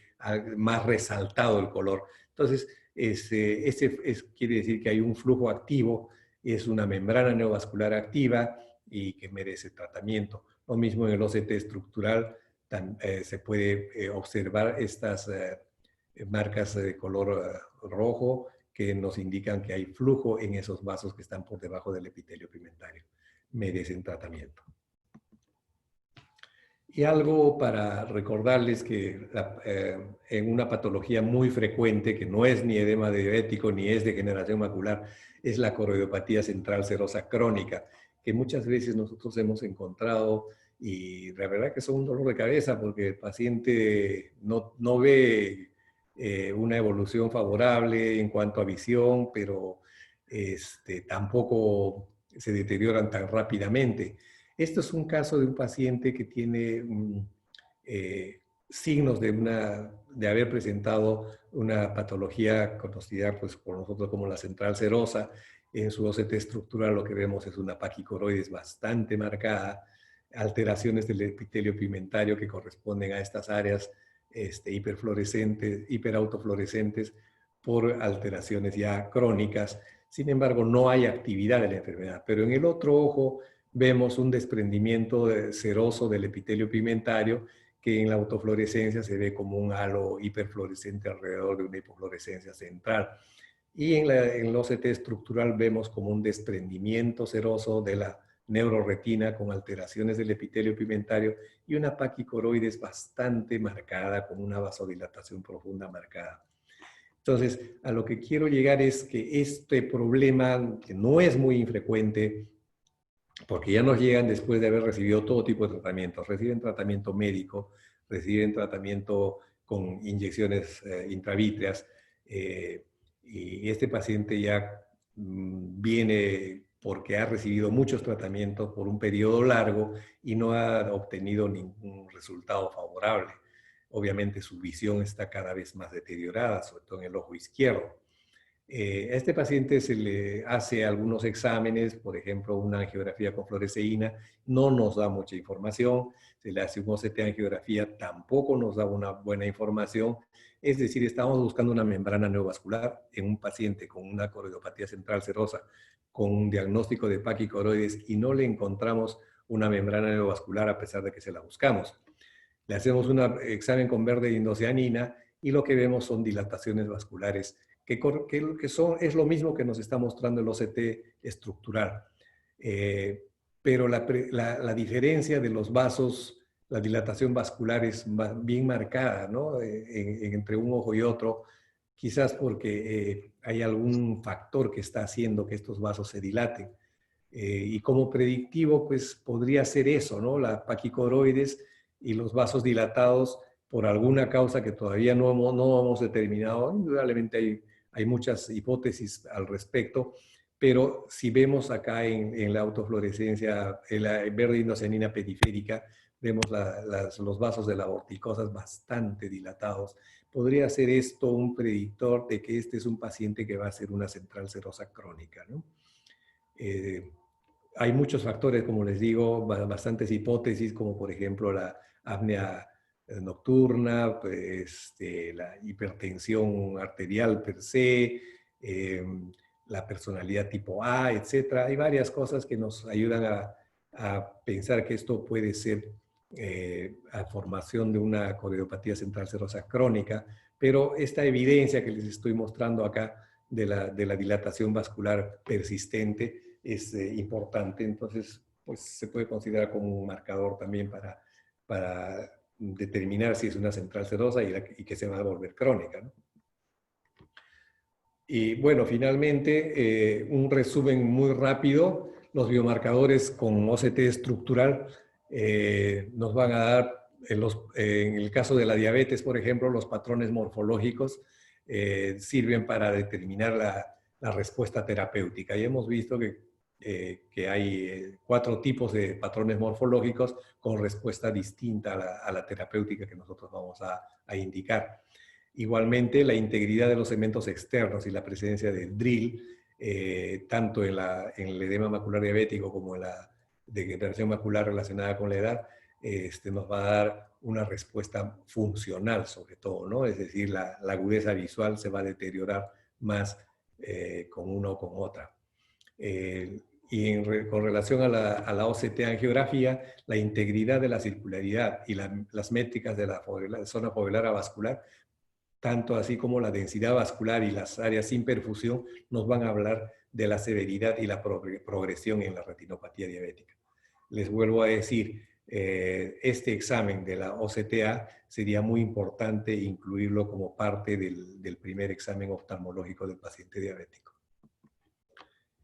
más resaltado el color. Entonces, quiere decir que hay un flujo activo, es una membrana neovascular activa y que merece tratamiento. Lo mismo en el OCT estructural, se puede observar estas marcas de color rojo que nos indican que hay flujo en esos vasos que están por debajo del epitelio pigmentario. Merecen tratamiento. Y algo para recordarles que en una patología muy frecuente, que no es ni edema diabético ni es degeneración macular, es la coroidopatía central serosa crónica, que muchas veces nosotros hemos encontrado y la verdad que son un dolor de cabeza porque el paciente no ve una evolución favorable en cuanto a visión, pero tampoco se deterioran tan rápidamente. Esto es un caso de un paciente que tiene signos de haber presentado una patología conocida pues, por nosotros como la central serosa. En su OCT estructural lo que vemos es una paquicoroides bastante marcada, alteraciones del epitelio pigmentario que corresponden a estas áreas hiperfluorescentes, hiperautofluorescentes por alteraciones ya crónicas. Sin embargo, no hay actividad de la enfermedad, pero en el otro ojo vemos un desprendimiento seroso del epitelio pigmentario que en la autofluorescencia se ve como un halo hiperfluorescente alrededor de una hipofluorescencia central. Y en el OCT estructural vemos como un desprendimiento seroso de la neuroretina con alteraciones del epitelio pigmentario y una paquicoroides bastante marcada con una vasodilatación profunda marcada. Entonces, a lo que quiero llegar es que este problema, que no es muy infrecuente, porque ya nos llegan después de haber recibido todo tipo de tratamientos. Reciben tratamiento médico, reciben tratamiento con inyecciones intravítreas, y este paciente ya viene porque ha recibido muchos tratamientos por un periodo largo y no ha obtenido ningún resultado favorable. Obviamente su visión está cada vez más deteriorada, sobre todo en el ojo izquierdo. A este paciente se le hace algunos exámenes, por ejemplo, una angiografía con fluoresceína, no nos da mucha información, se le hace un OCT angiografía, tampoco nos da una buena información, es decir, estamos buscando una membrana neovascular en un paciente con una coroidopatía central serosa, con un diagnóstico de paquicoroides y no le encontramos una membrana neovascular a pesar de que se la buscamos. Le hacemos un examen con verde indocianina y lo que vemos son dilataciones vasculares es lo mismo que nos está mostrando el OCT estructural. Pero la diferencia de los vasos, la dilatación vascular es bien marcada, ¿no? Entre un ojo y otro, quizás porque hay algún factor que está haciendo que estos vasos se dilaten. Y como predictivo, pues podría ser eso, ¿no? La paquicoroides y los vasos dilatados por alguna causa que todavía no hemos determinado. Indudablemente hay muchas hipótesis al respecto, pero si vemos acá en la autofluorescencia, en la verde indocianina periférica, vemos los vasos de la vorticosas bastante dilatados. Podría ser esto un predictor de que este es un paciente que va a ser una central serosa crónica, ¿no? Hay muchos factores, como les digo, bastantes hipótesis, como por ejemplo la apnea nocturna, pues, la hipertensión arterial per se, la personalidad tipo A, etcétera. Hay varias cosas que nos ayudan a pensar que esto puede ser a formación de una coreopatía central serosa crónica, pero esta evidencia que les estoy mostrando acá de la dilatación vascular persistente es importante, entonces pues se puede considerar como un marcador también para determinar si es una central serosa y que se va a volver crónica, ¿no? Y bueno, finalmente, un resumen muy rápido. Los biomarcadores con OCT estructural nos van a dar, en el caso de la diabetes, por ejemplo, los patrones morfológicos sirven para determinar la respuesta terapéutica. Y hemos visto que hay 4 tipos de patrones morfológicos con respuesta distinta a la terapéutica que nosotros vamos a indicar. Igualmente, la integridad de los segmentos externos y la presencia del DRIL, tanto en el edema macular diabético como en la degeneración macular relacionada con la edad, nos va a dar una respuesta funcional sobre todo, ¿no? Es decir, la agudeza visual se va a deteriorar más con una o con otra. Con relación a la OCT angiografía, la integridad de la circularidad y las métricas de la zona foveolar avascular, tanto así como la densidad vascular y las áreas sin perfusión, nos van a hablar de la severidad y la progresión en la retinopatía diabética. Les vuelvo a decir, este examen de la OCTA sería muy importante incluirlo como parte del primer examen oftalmológico del paciente diabético.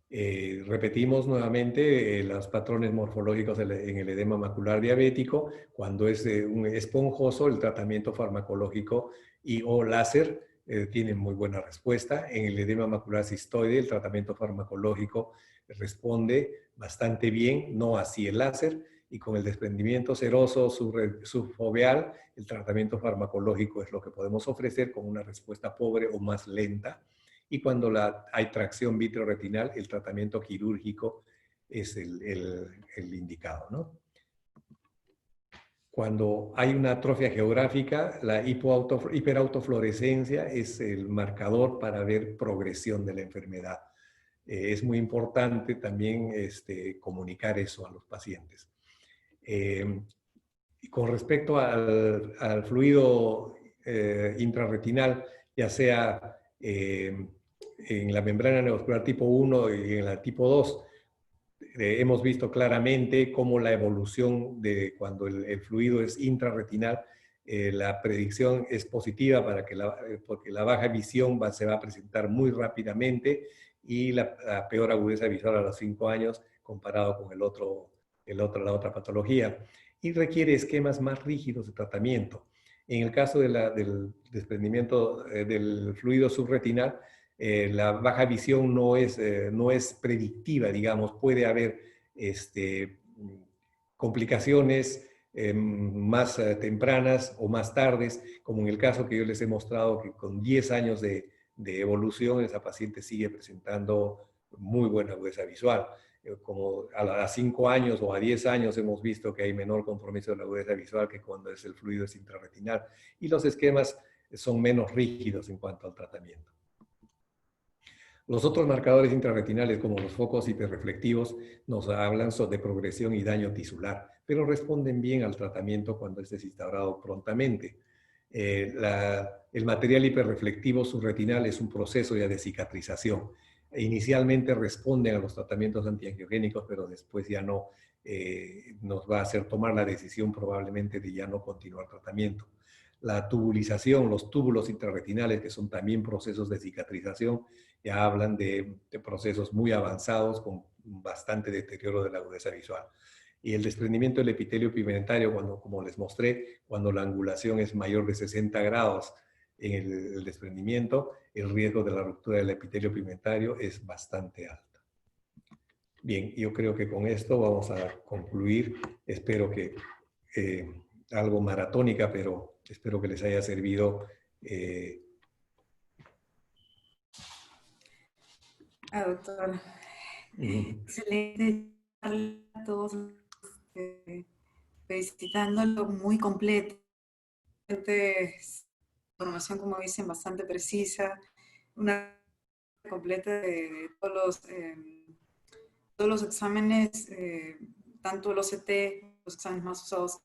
Repetimos nuevamente los patrones morfológicos en el edema macular diabético. Cuando es un esponjoso, el tratamiento farmacológico y o láser tiene muy buena respuesta. En el edema macular cistoide, el tratamiento farmacológico responde bastante bien, no así el láser. Y con el desprendimiento seroso subfoveal, el tratamiento farmacológico es lo que podemos ofrecer con una respuesta pobre o más lenta. Y cuando hay tracción vitreoretinal, el tratamiento quirúrgico es el indicado, ¿no? Cuando hay una atrofia geográfica, la hiperautofluorescencia es el marcador para ver progresión de la enfermedad. Es muy importante también comunicar eso a los pacientes. Con respecto al fluido intrarretinal, ya sea en la membrana neovascular tipo 1 y en la tipo 2, hemos visto claramente cómo la evolución de cuando el fluido es intrarretinal, la predicción es positiva porque la baja visión se va a presentar muy rápidamente y la peor agudeza visual a los 5 años comparado con la otra patología. Y requiere esquemas más rígidos de tratamiento. En el caso del desprendimiento del fluido subretinal, la baja visión no es predictiva, digamos. Puede haber complicaciones más tempranas o más tardes, como en el caso que yo les he mostrado, que con 10 años de evolución esa paciente sigue presentando muy buena agudeza visual. Como a 5 años o a 10 años hemos visto que hay menor compromiso de la agudeza visual que cuando el fluido es intrarretinal. Y los esquemas son menos rígidos en cuanto al tratamiento. Los otros marcadores intrarretinales, como los focos hiperreflectivos, nos hablan sobre progresión y daño tisular, pero responden bien al tratamiento cuando este es instaurado prontamente. El material hiperreflectivo subretinal es un proceso ya de cicatrización. Inicialmente responden a los tratamientos antiangiogénicos, pero después ya no nos va a hacer tomar la decisión probablemente de ya no continuar tratamiento. La tubulización, los túbulos intrarretinales, que son también procesos de cicatrización, ya hablan de procesos muy avanzados con bastante deterioro de la agudeza visual. Y el desprendimiento del epitelio pigmentario, cuando, como les mostré, cuando la angulación es mayor de 60 grados en el desprendimiento, el riesgo de la ruptura del epitelio pigmentario es bastante alto. Bien, yo creo que con esto vamos a concluir. Espero que algo maratónica, pero espero que les haya servido. Doctor, excelente charla a todos, felicitándolo, muy completa, información, como dicen, bastante precisa, una completa de todos los exámenes, tanto el OCT, los exámenes más usados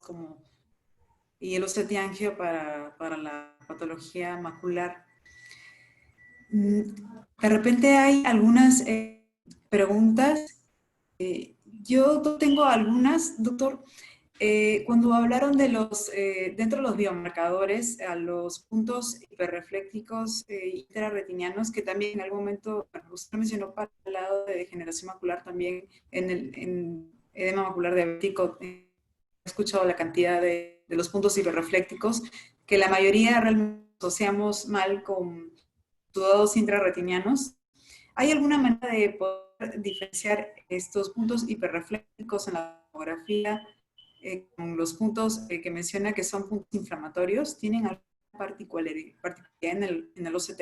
y el OCT angio para la patología macular. De repente hay algunas preguntas. Yo tengo algunas, doctor. Cuando hablaron de dentro de los biomarcadores, a los puntos hiperreflécticos intrarretinianos, que también en algún momento usted mencionó para el lado de degeneración macular, también en edema macular diabético, he escuchado la cantidad de los puntos hiperreflécticos, que la mayoría realmente asociamos mal con sudados intrarretinianos. ¿Hay alguna manera de poder diferenciar estos puntos hiperreflécticos en la tomografía con los puntos que menciona que son puntos inflamatorios? ¿Tienen alguna particularidad en el OCT?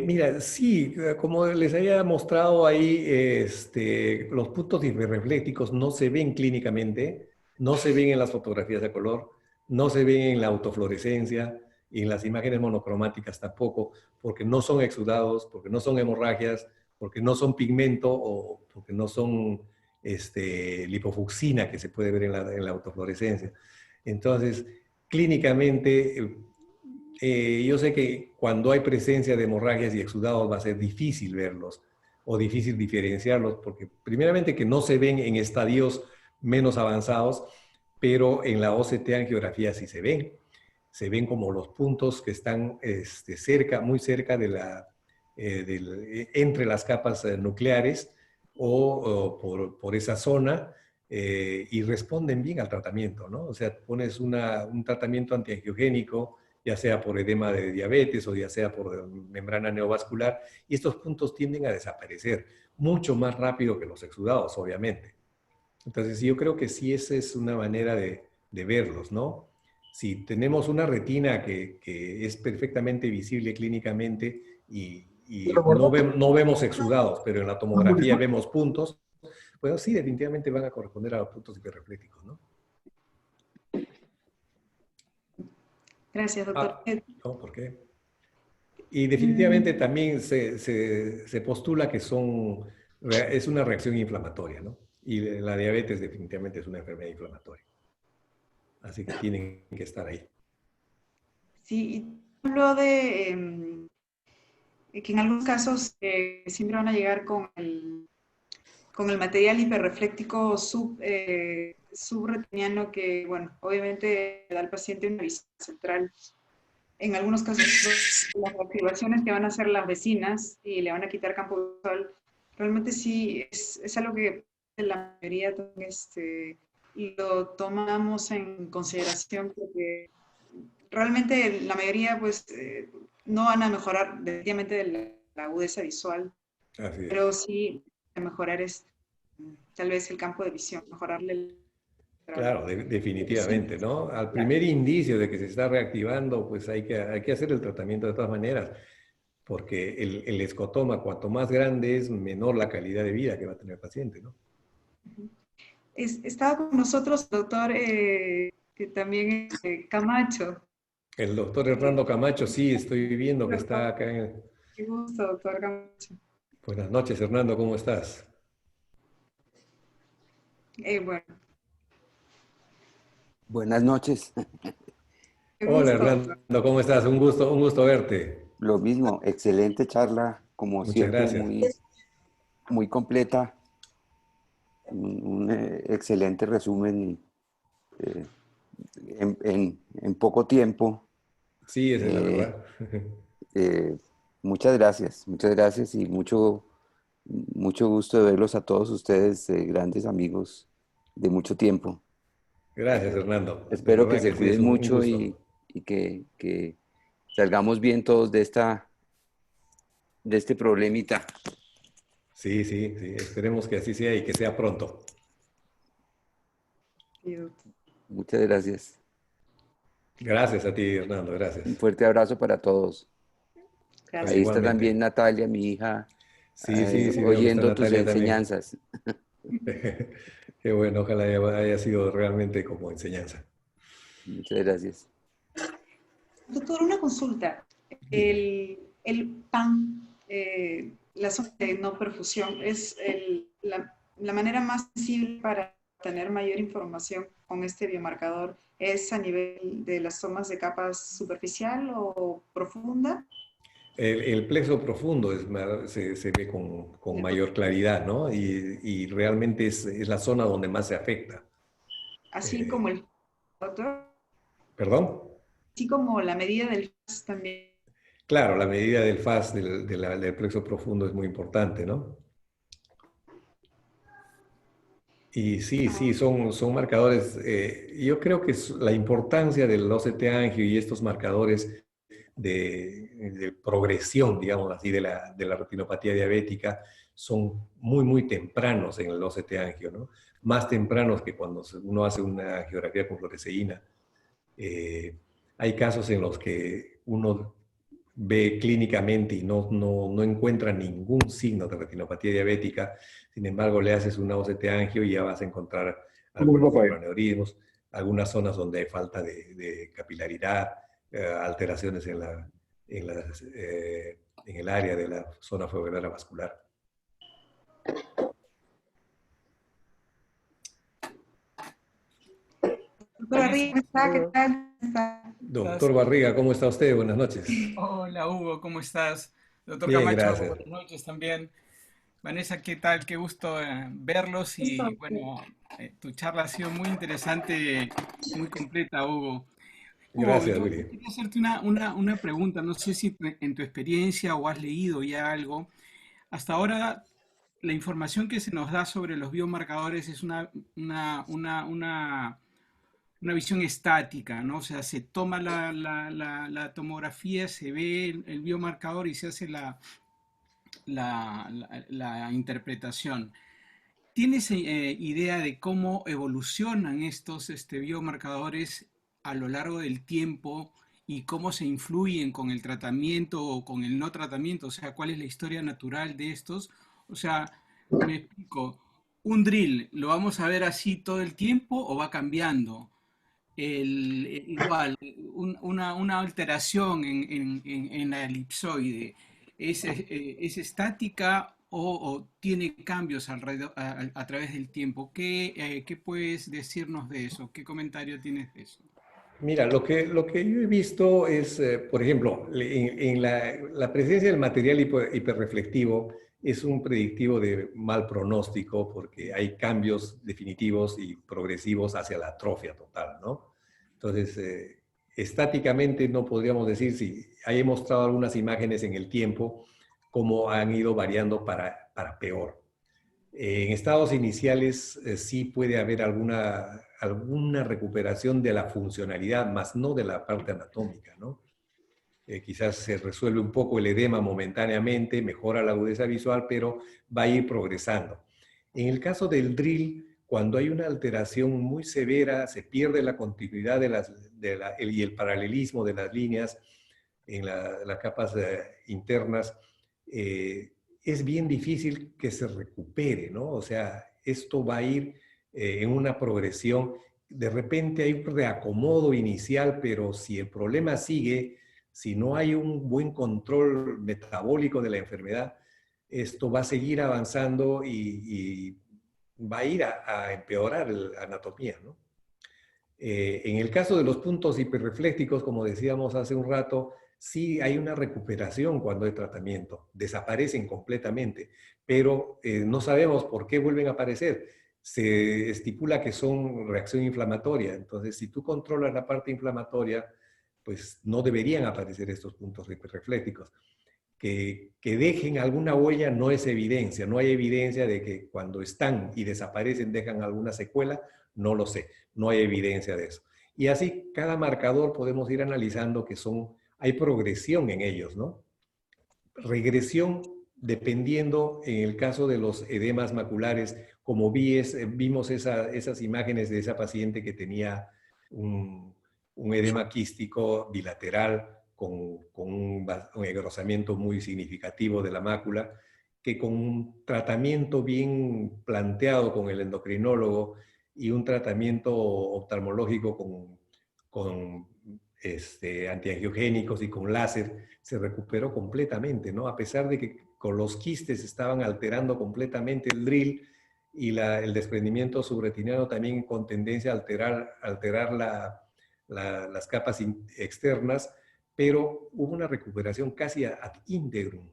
Mira, sí, como les había mostrado ahí, los puntos hiperreflécticos no se ven clínicamente, no se ven en las fotografías de color, no se ven en la autofluorescencia y en las imágenes monocromáticas tampoco, porque no son exudados, porque no son hemorragias, porque no son pigmento o porque no son lipofucsina que se puede ver en la autofluorescencia. Entonces, clínicamente, yo sé que cuando hay presencia de hemorragias y exudados va a ser difícil verlos o difícil diferenciarlos, porque primeramente que no se ven en estadios menos avanzados, pero en la OCT angiografía sí se ven como los puntos que están cerca, muy cerca de entre las capas nucleares por esa zona, y responden bien al tratamiento, ¿no? O sea, pones un tratamiento antiangiogénico, ya sea por edema de diabetes o ya sea por membrana neovascular, y estos puntos tienden a desaparecer mucho más rápido que los exudados, obviamente. Entonces, yo creo que sí, esa es una manera de verlos, ¿no? Si tenemos una retina que es perfectamente visible clínicamente y no vemos exudados, pero en la tomografía vemos puntos, bueno, sí, definitivamente van a corresponder a los puntos hiperreflécticos, ¿no? Gracias, doctor. No, ¿por qué? Y definitivamente también se postula que es una reacción inflamatoria, ¿no? Y la diabetes definitivamente es una enfermedad inflamatoria. Así que tienen que estar ahí. Sí, habló de que en algunos casos siempre van a llegar con el material hiperrefléctico subretiniano que, bueno, obviamente le da al paciente una visión central. En algunos casos, las activaciones que van a hacer las vecinas y le van a quitar campo visual, realmente sí es algo que la mayoría lo tomamos en consideración porque realmente la mayoría pues no van a mejorar definitivamente de la agudeza visual, Así es. pero sí mejorar tal vez el campo de visión, mejorarle Claro, definitivamente, ¿no? Al primer indicio de que se está reactivando, pues hay que hacer el tratamiento de todas maneras, porque el escotoma, cuanto más grande es, menor la calidad de vida que va a tener el paciente, ¿no? Estaba con nosotros el doctor que también Camacho. El doctor Hernando Camacho, sí, estoy viendo que está acá. Qué gusto, doctor Camacho. Buenas noches, Hernando, ¿cómo estás? Bueno, Buenas noches. qué Hola, gusto, doctor. Hernando, ¿cómo estás? Un gusto verte. Lo mismo, excelente charla, como Muchas siempre, gracias. muy completa, un excelente resumen eh, en poco tiempo. Sí, esa es la Eh, verdad. eh, muchas gracias y mucho Mucho gusto de verlos a todos ustedes, grandes amigos de mucho tiempo. Gracias, Hernando. De Espero que verdad se que sí, es cuiden un mucho gusto. y que salgamos bien todos de este problemita. Sí, sí, sí. Esperemos que así sea y que sea pronto. Sí, doctor. Muchas gracias. Gracias a ti, Hernando. Un Gracias. fuerte abrazo para todos. Ahí Gracias. está también Igualmente. Natalia, mi hija, Sí, sí, sí, veo que está oyendo tus Natalia también. enseñanzas. Qué bueno, ojalá haya sido realmente como enseñanza. Muchas gracias. Doctor, una consulta. Dime. El PAN, la zona de no perfusión, es la manera más sensible para tener mayor información con este biomarcador. ¿Es a nivel de las tomas de capas superficial o profunda? El plexo profundo se ve con mayor claridad, ¿no? Y realmente es la zona donde más se afecta. Así como Eh, el doctor, ¿Perdón? así como la medida del FAS también. Claro, la medida del FAS del plexo profundo es muy importante, ¿no? Y sí, sí, son marcadores. Yo creo que la importancia del OCT angio y estos marcadores de progresión, digamos así, de la retinopatía diabética son muy, muy tempranos en el OCT angio, ¿no? Más tempranos que cuando uno hace una angiografía con fluoresceína. Eh, Hay casos en los que uno ve clínicamente y no encuentra ningún signo de retinopatía diabética. Sin embargo, le haces una OCT angio y ya vas a encontrar algunos microaneurismos, algunas zonas donde hay falta de capilaridad, alteraciones en el área de la zona foveolar vascular. Doctora Vanessa, Ríos, ¿cómo está? ¿Qué saludos. tal? ¿Cómo está? Doctor Barriga, ¿cómo está usted? Buenas noches. Hola Hugo, ¿cómo estás? Doctor Bien, Camacho, gracias. buenas noches también. Vanessa, ¿qué tal? Qué gusto verlos y bueno, tu charla ha sido muy interesante, muy completa, Hugo. Hugo, Gracias, yo Willy. quería hacerte una pregunta, no sé si en tu experiencia o has leído ya algo. Hasta ahora, la información que se nos da sobre los biomarcadores es una visión estática, ¿no? O sea, se toma la tomografía, se ve el biomarcador y se hace la interpretación. ¿Tienes idea de cómo evolucionan estos biomarcadores a lo largo del tiempo y cómo se influyen con el tratamiento o con el no tratamiento? O sea, ¿cuál es la historia natural de estos? O sea, me explico, un drill, ¿lo vamos a ver así todo el tiempo o va cambiando? Igual, una alteración en la elipsoide, ¿es estática o tiene cambios alrededor, a través del tiempo? ¿Qué puedes decirnos de eso? ¿Qué comentario tienes de eso? Mira, lo que yo he visto es, por ejemplo, en la presencia del material hiperreflectivo es un predictivo de mal pronóstico porque hay cambios definitivos y progresivos hacia la atrofia total, ¿no? Entonces, estáticamente no podríamos decir si hay mostrado algunas imágenes en el tiempo cómo han ido variando para peor. En estados iniciales sí puede haber alguna recuperación de la funcionalidad, más no de la parte anatómica, ¿no? Quizás se resuelve un poco el edema momentáneamente, mejora la agudeza visual, pero va a ir progresando. En el caso del drill, cuando hay una alteración muy severa, se pierde la continuidad y el paralelismo de las líneas en las capas internas, eh, es bien difícil que se recupere, ¿no? O sea, esto va a ir en una progresión. De repente hay un reacomodo inicial, pero si el problema sigue, si no hay un buen control metabólico de la enfermedad, esto va a seguir avanzando y va a ir a empeorar la anatomía, ¿no? En el caso de los puntos hiperreflécticos, como decíamos hace un rato, sí hay una recuperación cuando hay tratamiento, desaparecen completamente, pero no sabemos por qué vuelven a aparecer. Se estipula que son reacción inflamatoria, entonces si tú controlas la parte inflamatoria, pues no deberían aparecer estos puntos hiperreflécticos. que dejen alguna huella no es evidencia. No hay evidencia de que cuando están y desaparecen dejan alguna secuela. No lo sé. No hay evidencia de eso. Y así cada marcador podemos ir analizando que hay progresión en ellos, ¿no? Regresión dependiendo, en el caso de los edemas maculares, como vimos esas imágenes de esa paciente que tenía un edema quístico bilateral con un engrosamiento muy significativo de la mácula, que con un tratamiento bien planteado con el endocrinólogo y un tratamiento oftalmológico con antiangiogénicos y con láser, se recuperó completamente, ¿no? A pesar de que con los quistes estaban alterando completamente el drill y el desprendimiento subretiniano también con tendencia a alterar las capas externas, pero hubo una recuperación casi ad integrum,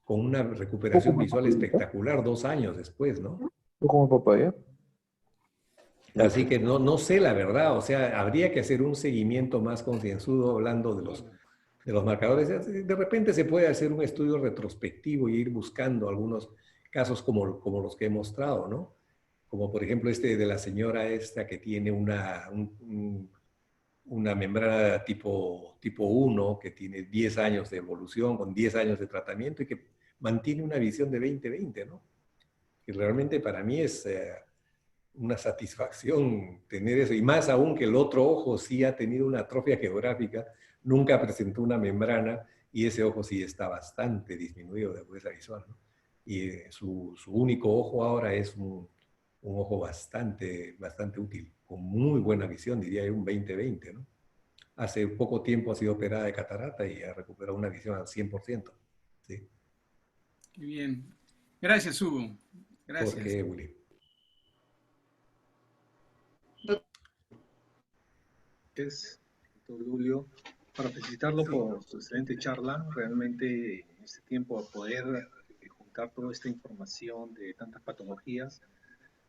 con una recuperación visual espectacular 2 años después, ¿no? Como papaya. Así que no sé la verdad, o sea, habría que hacer un seguimiento más concienzudo hablando de los marcadores. De repente se puede hacer un estudio retrospectivo y ir buscando algunos casos como los que he mostrado, ¿no? Como por ejemplo este de la señora esta que tiene una membrana tipo 1, que tiene 10 años de evolución, con 10 años de tratamiento y que mantiene una visión de 20/20, ¿no? Que realmente para mí es una satisfacción tener eso, y más aún que el otro ojo sí ha tenido una atrofia geográfica, nunca presentó una membrana y ese ojo sí está bastante disminuido de agudeza visual, ¿no? Y su único ojo ahora es un ojo bastante útil, con muy buena visión, diría yo un 20/20, ¿no? Hace poco tiempo ha sido operada de catarata y ha recuperado una visión al 100%. ¿Sí? Qué bien. Gracias, Hugo. ¿Por Gracias. qué, Willy? Es, doctor Julio, para felicitarlo por su excelente charla. Realmente en este tiempo a poder juntar toda esta información de tantas patologías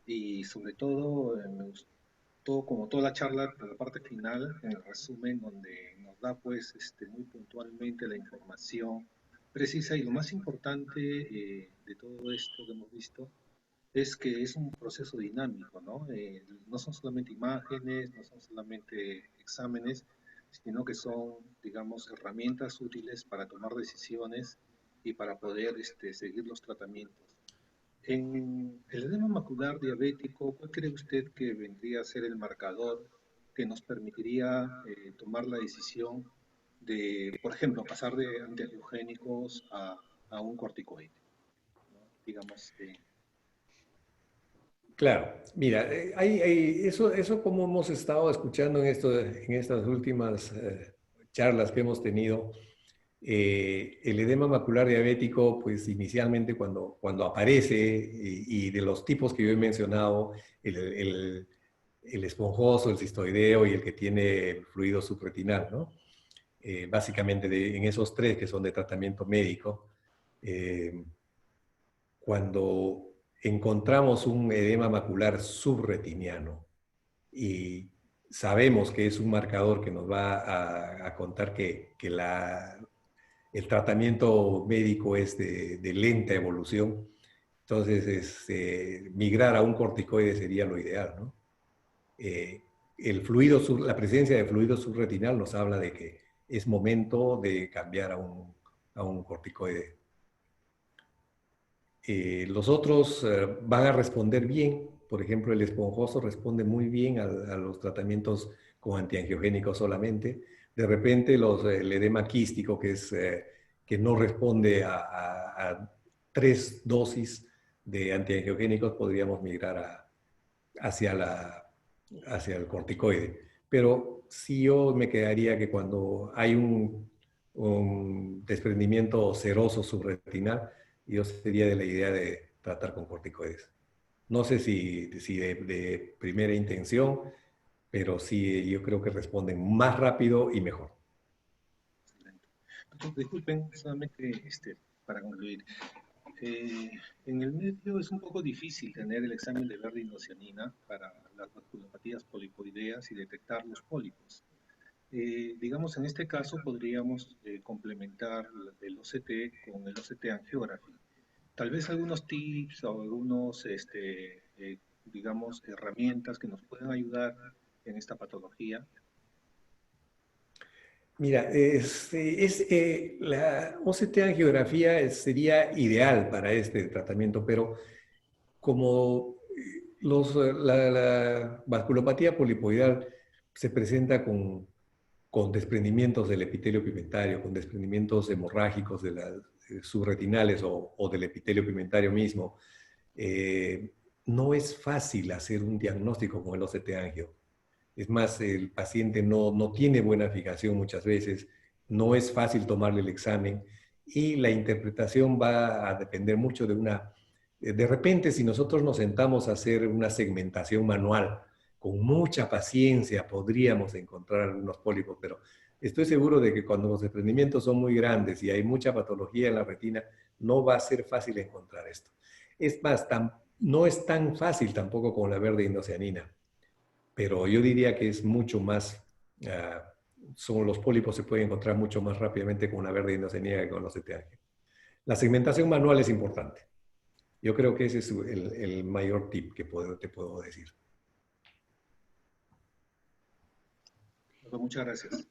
y sobre todo me gustó como toda la charla, la parte final, en el resumen donde nos da pues muy puntualmente la información precisa y lo más importante de todo esto que hemos visto es que es un proceso dinámico, ¿no? No son solamente imágenes, no son solamente exámenes, sino que son, digamos, herramientas útiles para tomar decisiones y para poder seguir los tratamientos. En el edema macular diabético, ¿cuál cree usted que vendría a ser el marcador que nos permitiría tomar la decisión de, por ejemplo, pasar de antiangiogénicos a un corticoide? ¿No? Digamos, Claro, mira, eso como hemos estado escuchando en estas últimas charlas que hemos tenido, el edema macular diabético, pues inicialmente cuando aparece y de los tipos que yo he mencionado, el esponjoso, el cistoideo y el que tiene fluido subretinal, ¿no? Básicamente en esos tres que son de tratamiento médico, eh, cuando encontramos un edema macular subretiniano y sabemos que es un marcador que nos va a contar que el tratamiento médico es de lenta evolución, entonces migrar a un corticoide sería lo ideal, ¿no? Eh, la presencia de fluido subretinal nos habla de que es momento de cambiar a un corticoide. Los otros van a responder bien. Por ejemplo, el esponjoso responde muy bien a los tratamientos con antiangiogénicos solamente. De repente, el edema quístico, que no responde a 3 dosis de antiangiogénicos, podríamos migrar hacia, hacia el corticoide. Pero sí yo me quedaría que cuando hay un desprendimiento seroso subretinal, yo sería de la idea de tratar con corticoides. No sé si de primera intención, pero sí yo creo que responden más rápido y mejor. excelente. Doctor, disculpen, solamente para concluir. En el medio es un poco difícil tener el examen de verde indocianina para las vasculopatías polipoideas y detectar los pólipos. Digamos, en este caso podríamos complementar el OCT con el OCT Angiography. Tal vez algunos tips o algunos, digamos, herramientas que nos puedan ayudar en esta patología. Mira, la OCT angiografía sería ideal para este tratamiento, pero como la vasculopatía polipoidal se presenta con desprendimientos del epitelio pigmentario, con desprendimientos hemorrágicos de las subretinales o del epitelio pigmentario mismo, eh, no es fácil hacer un diagnóstico con el OCT angio. Es más, el paciente no tiene buena fijación muchas veces, no es fácil tomarle el examen y la interpretación va a depender mucho de una... De repente, si nosotros nos sentamos a hacer una segmentación manual, con mucha paciencia podríamos encontrar algunos pólipos, pero estoy seguro de que cuando los desprendimientos son muy grandes y hay mucha patología en la retina, no va a ser fácil encontrar esto. Es más, no es tan fácil tampoco con la verde indocianina, pero yo diría que es mucho más, los pólipos se pueden encontrar mucho más rápidamente con la verde indocianina que con los CTAG. La segmentación manual es importante. Yo creo que ese es el mayor tip que te puedo decir. Muchas gracias.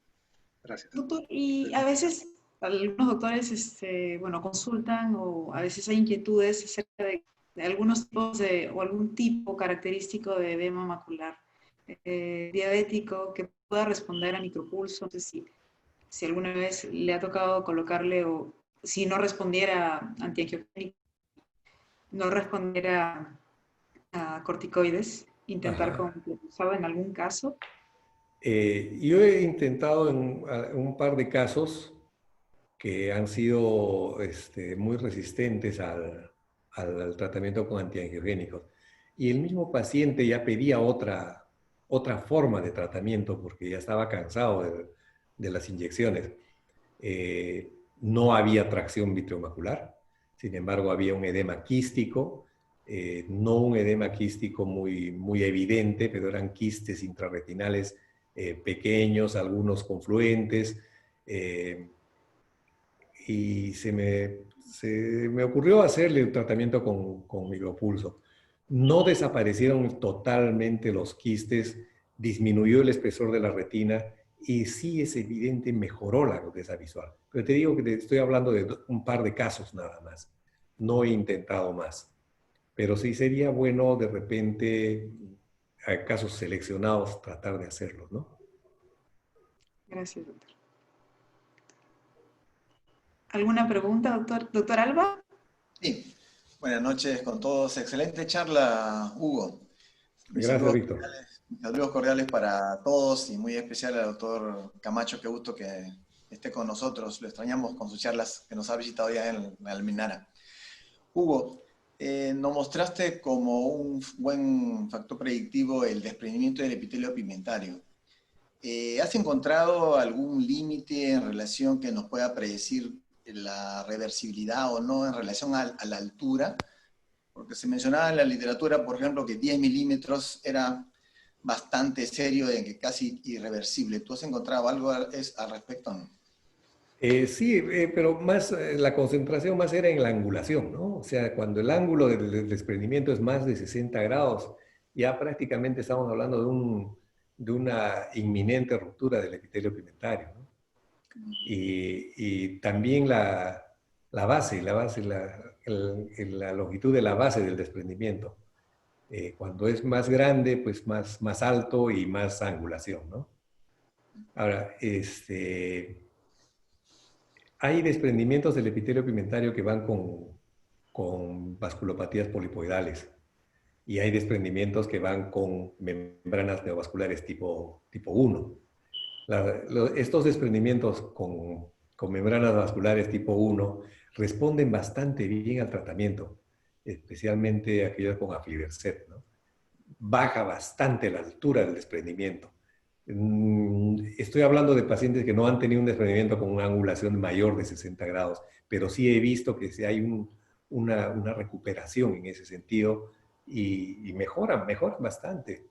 Gracias. Doctor, y a veces algunos doctores, bueno, consultan o a veces hay inquietudes acerca de algunos tipos o algún tipo característico de edema macular diabético que pueda responder a micropulso. No sé si alguna vez le ha tocado colocarle o si no respondiera a antiangiogénico, no respondiera a corticoides, intentar con micropulsado en algún caso. Yo he intentado en un par de casos que han sido muy resistentes al tratamiento con antiangiogénicos. Y el mismo paciente ya pedía otra forma de tratamiento porque ya estaba cansado de las inyecciones. No había tracción vitreomacular, sin embargo había un edema quístico, no un edema quístico muy evidente, pero eran quistes intrarretinales pequeños, algunos confluentes, y se me ocurrió hacerle el tratamiento con micropulso. No desaparecieron totalmente los quistes, disminuyó el espesor de la retina y sí es evidente, mejoró la agudeza visual. Pero te digo que te estoy hablando de un par de casos nada más. No he intentado más. Pero sí sería bueno de repente, a casos seleccionados, tratar de hacerlo, ¿no? Gracias, doctor. ¿Alguna pregunta, doctor? ¿Doctor Alba? Sí, buenas noches con todos. Excelente charla, Hugo. Gracias, Víctor. Saludos cordiales para todos y muy especial al doctor Camacho. Qué gusto que esté con nosotros. Lo extrañamos con sus charlas que nos ha visitado ya en Almenara. Hugo, nos mostraste como un buen factor predictivo el desprendimiento del epitelio pigmentario. ¿Has encontrado algún límite en relación que nos pueda predecir la reversibilidad o no en relación a la altura? Porque se mencionaba en la literatura, por ejemplo, que 10 milímetros era bastante serio, de que casi irreversible. ¿Tú has encontrado algo al respecto? Sí, pero más la concentración más era en la angulación, ¿no? O sea, cuando el ángulo del desprendimiento es más de 60 grados, ya prácticamente estamos hablando de una inminente ruptura del epitelio pigmentario, ¿no? Y también la longitud de la base del desprendimiento. Cuando es más grande, pues más alto y más angulación, ¿no? Ahora, hay desprendimientos del epitelio pigmentario que van con vasculopatías polipoidales y hay desprendimientos que van con membranas neovasculares tipo 1. Estos desprendimientos con membranas vasculares tipo 1 responden bastante bien al tratamiento, especialmente aquellos con aflibercept, ¿no? Baja bastante la altura del desprendimiento. Estoy hablando de pacientes que no han tenido un desprendimiento con una angulación mayor de 60 grados, pero sí he visto que sí hay una recuperación en ese sentido y mejoran bastante.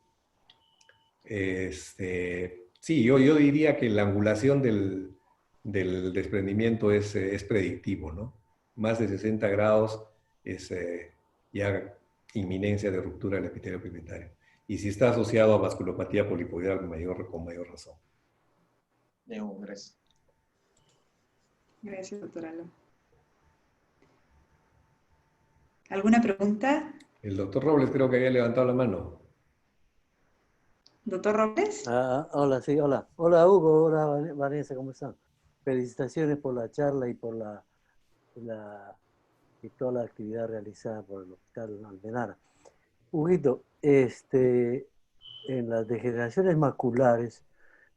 Sí, yo diría que la angulación del desprendimiento es predictivo, ¿no? Más de 60 grados es ya inminencia de ruptura del epitelio pigmentario. Y si está asociado a vasculopatía polipoidal con mayor razón. Bien, Hugo, gracias. Gracias, doctora Aló. ¿Alguna pregunta? El doctor Robles creo que había levantado la mano. ¿Doctor Robles? Hola, sí, hola. Hola, Hugo, hola, Vanessa, ¿cómo están? Felicitaciones por la charla y por y toda la actividad realizada por el Hospital Almenara. Huguito, en las degeneraciones maculares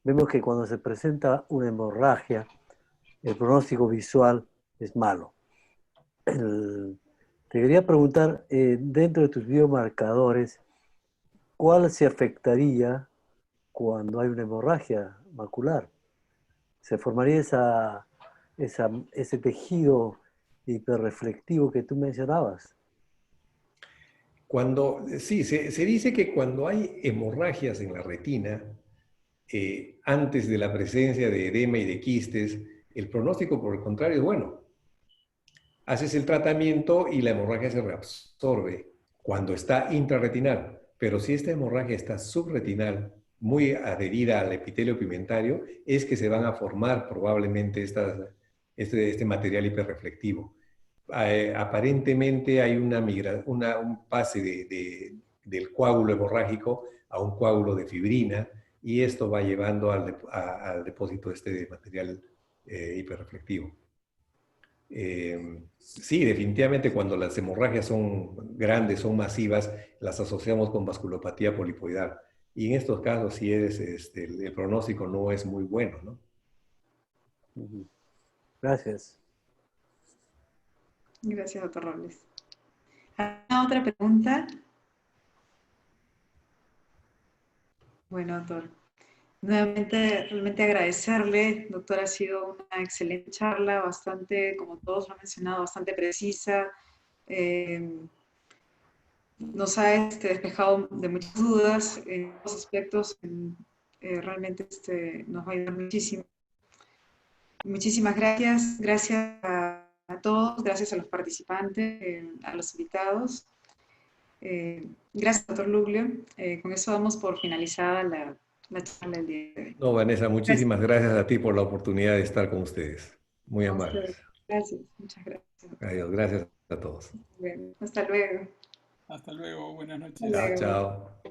vemos que cuando se presenta una hemorragia, el pronóstico visual es malo. Te quería preguntar, dentro de tus biomarcadores, ¿cuál se afectaría cuando hay una hemorragia macular? ¿Se formaría ese tejido hiperreflectivo que tú mencionabas? Sí, se dice que cuando hay hemorragias en la retina, antes de la presencia de edema y de quistes, el pronóstico, por el contrario, es bueno. Haces el tratamiento y la hemorragia se reabsorbe cuando está intrarretinal. Pero si esta hemorragia está subretinal, muy adherida al epitelio pigmentario, es que se van a formar probablemente este material hiperreflectivo. Aparentemente hay un pase del coágulo hemorrágico a un coágulo de fibrina, y esto va llevando al depósito de material hiperreflectivo. Sí, definitivamente cuando las hemorragias son grandes, son masivas, las asociamos con vasculopatía polipoidal. Y en estos casos sí el pronóstico no es muy bueno, ¿no? Gracias. Gracias, doctor Robles. ¿Alguna otra pregunta? Bueno, doctor. Nuevamente, realmente agradecerle, doctor, ha sido una excelente charla, bastante, como todos lo han mencionado, bastante precisa. Nos ha despejado de muchas dudas en los aspectos. Realmente nos va a ayudar muchísimo. Muchísimas gracias. Gracias a todos, gracias a los participantes, a los invitados. Gracias, doctor Luglio. Con eso damos por finalizada la charla del día de hoy. No, Vanessa, muchísimas gracias a ti por la oportunidad de estar con ustedes. Muy amables. Gracias, muchas gracias. Adiós, gracias a todos. Bueno, hasta luego. Hasta luego, buenas noches. Hasta luego. Chao, chao.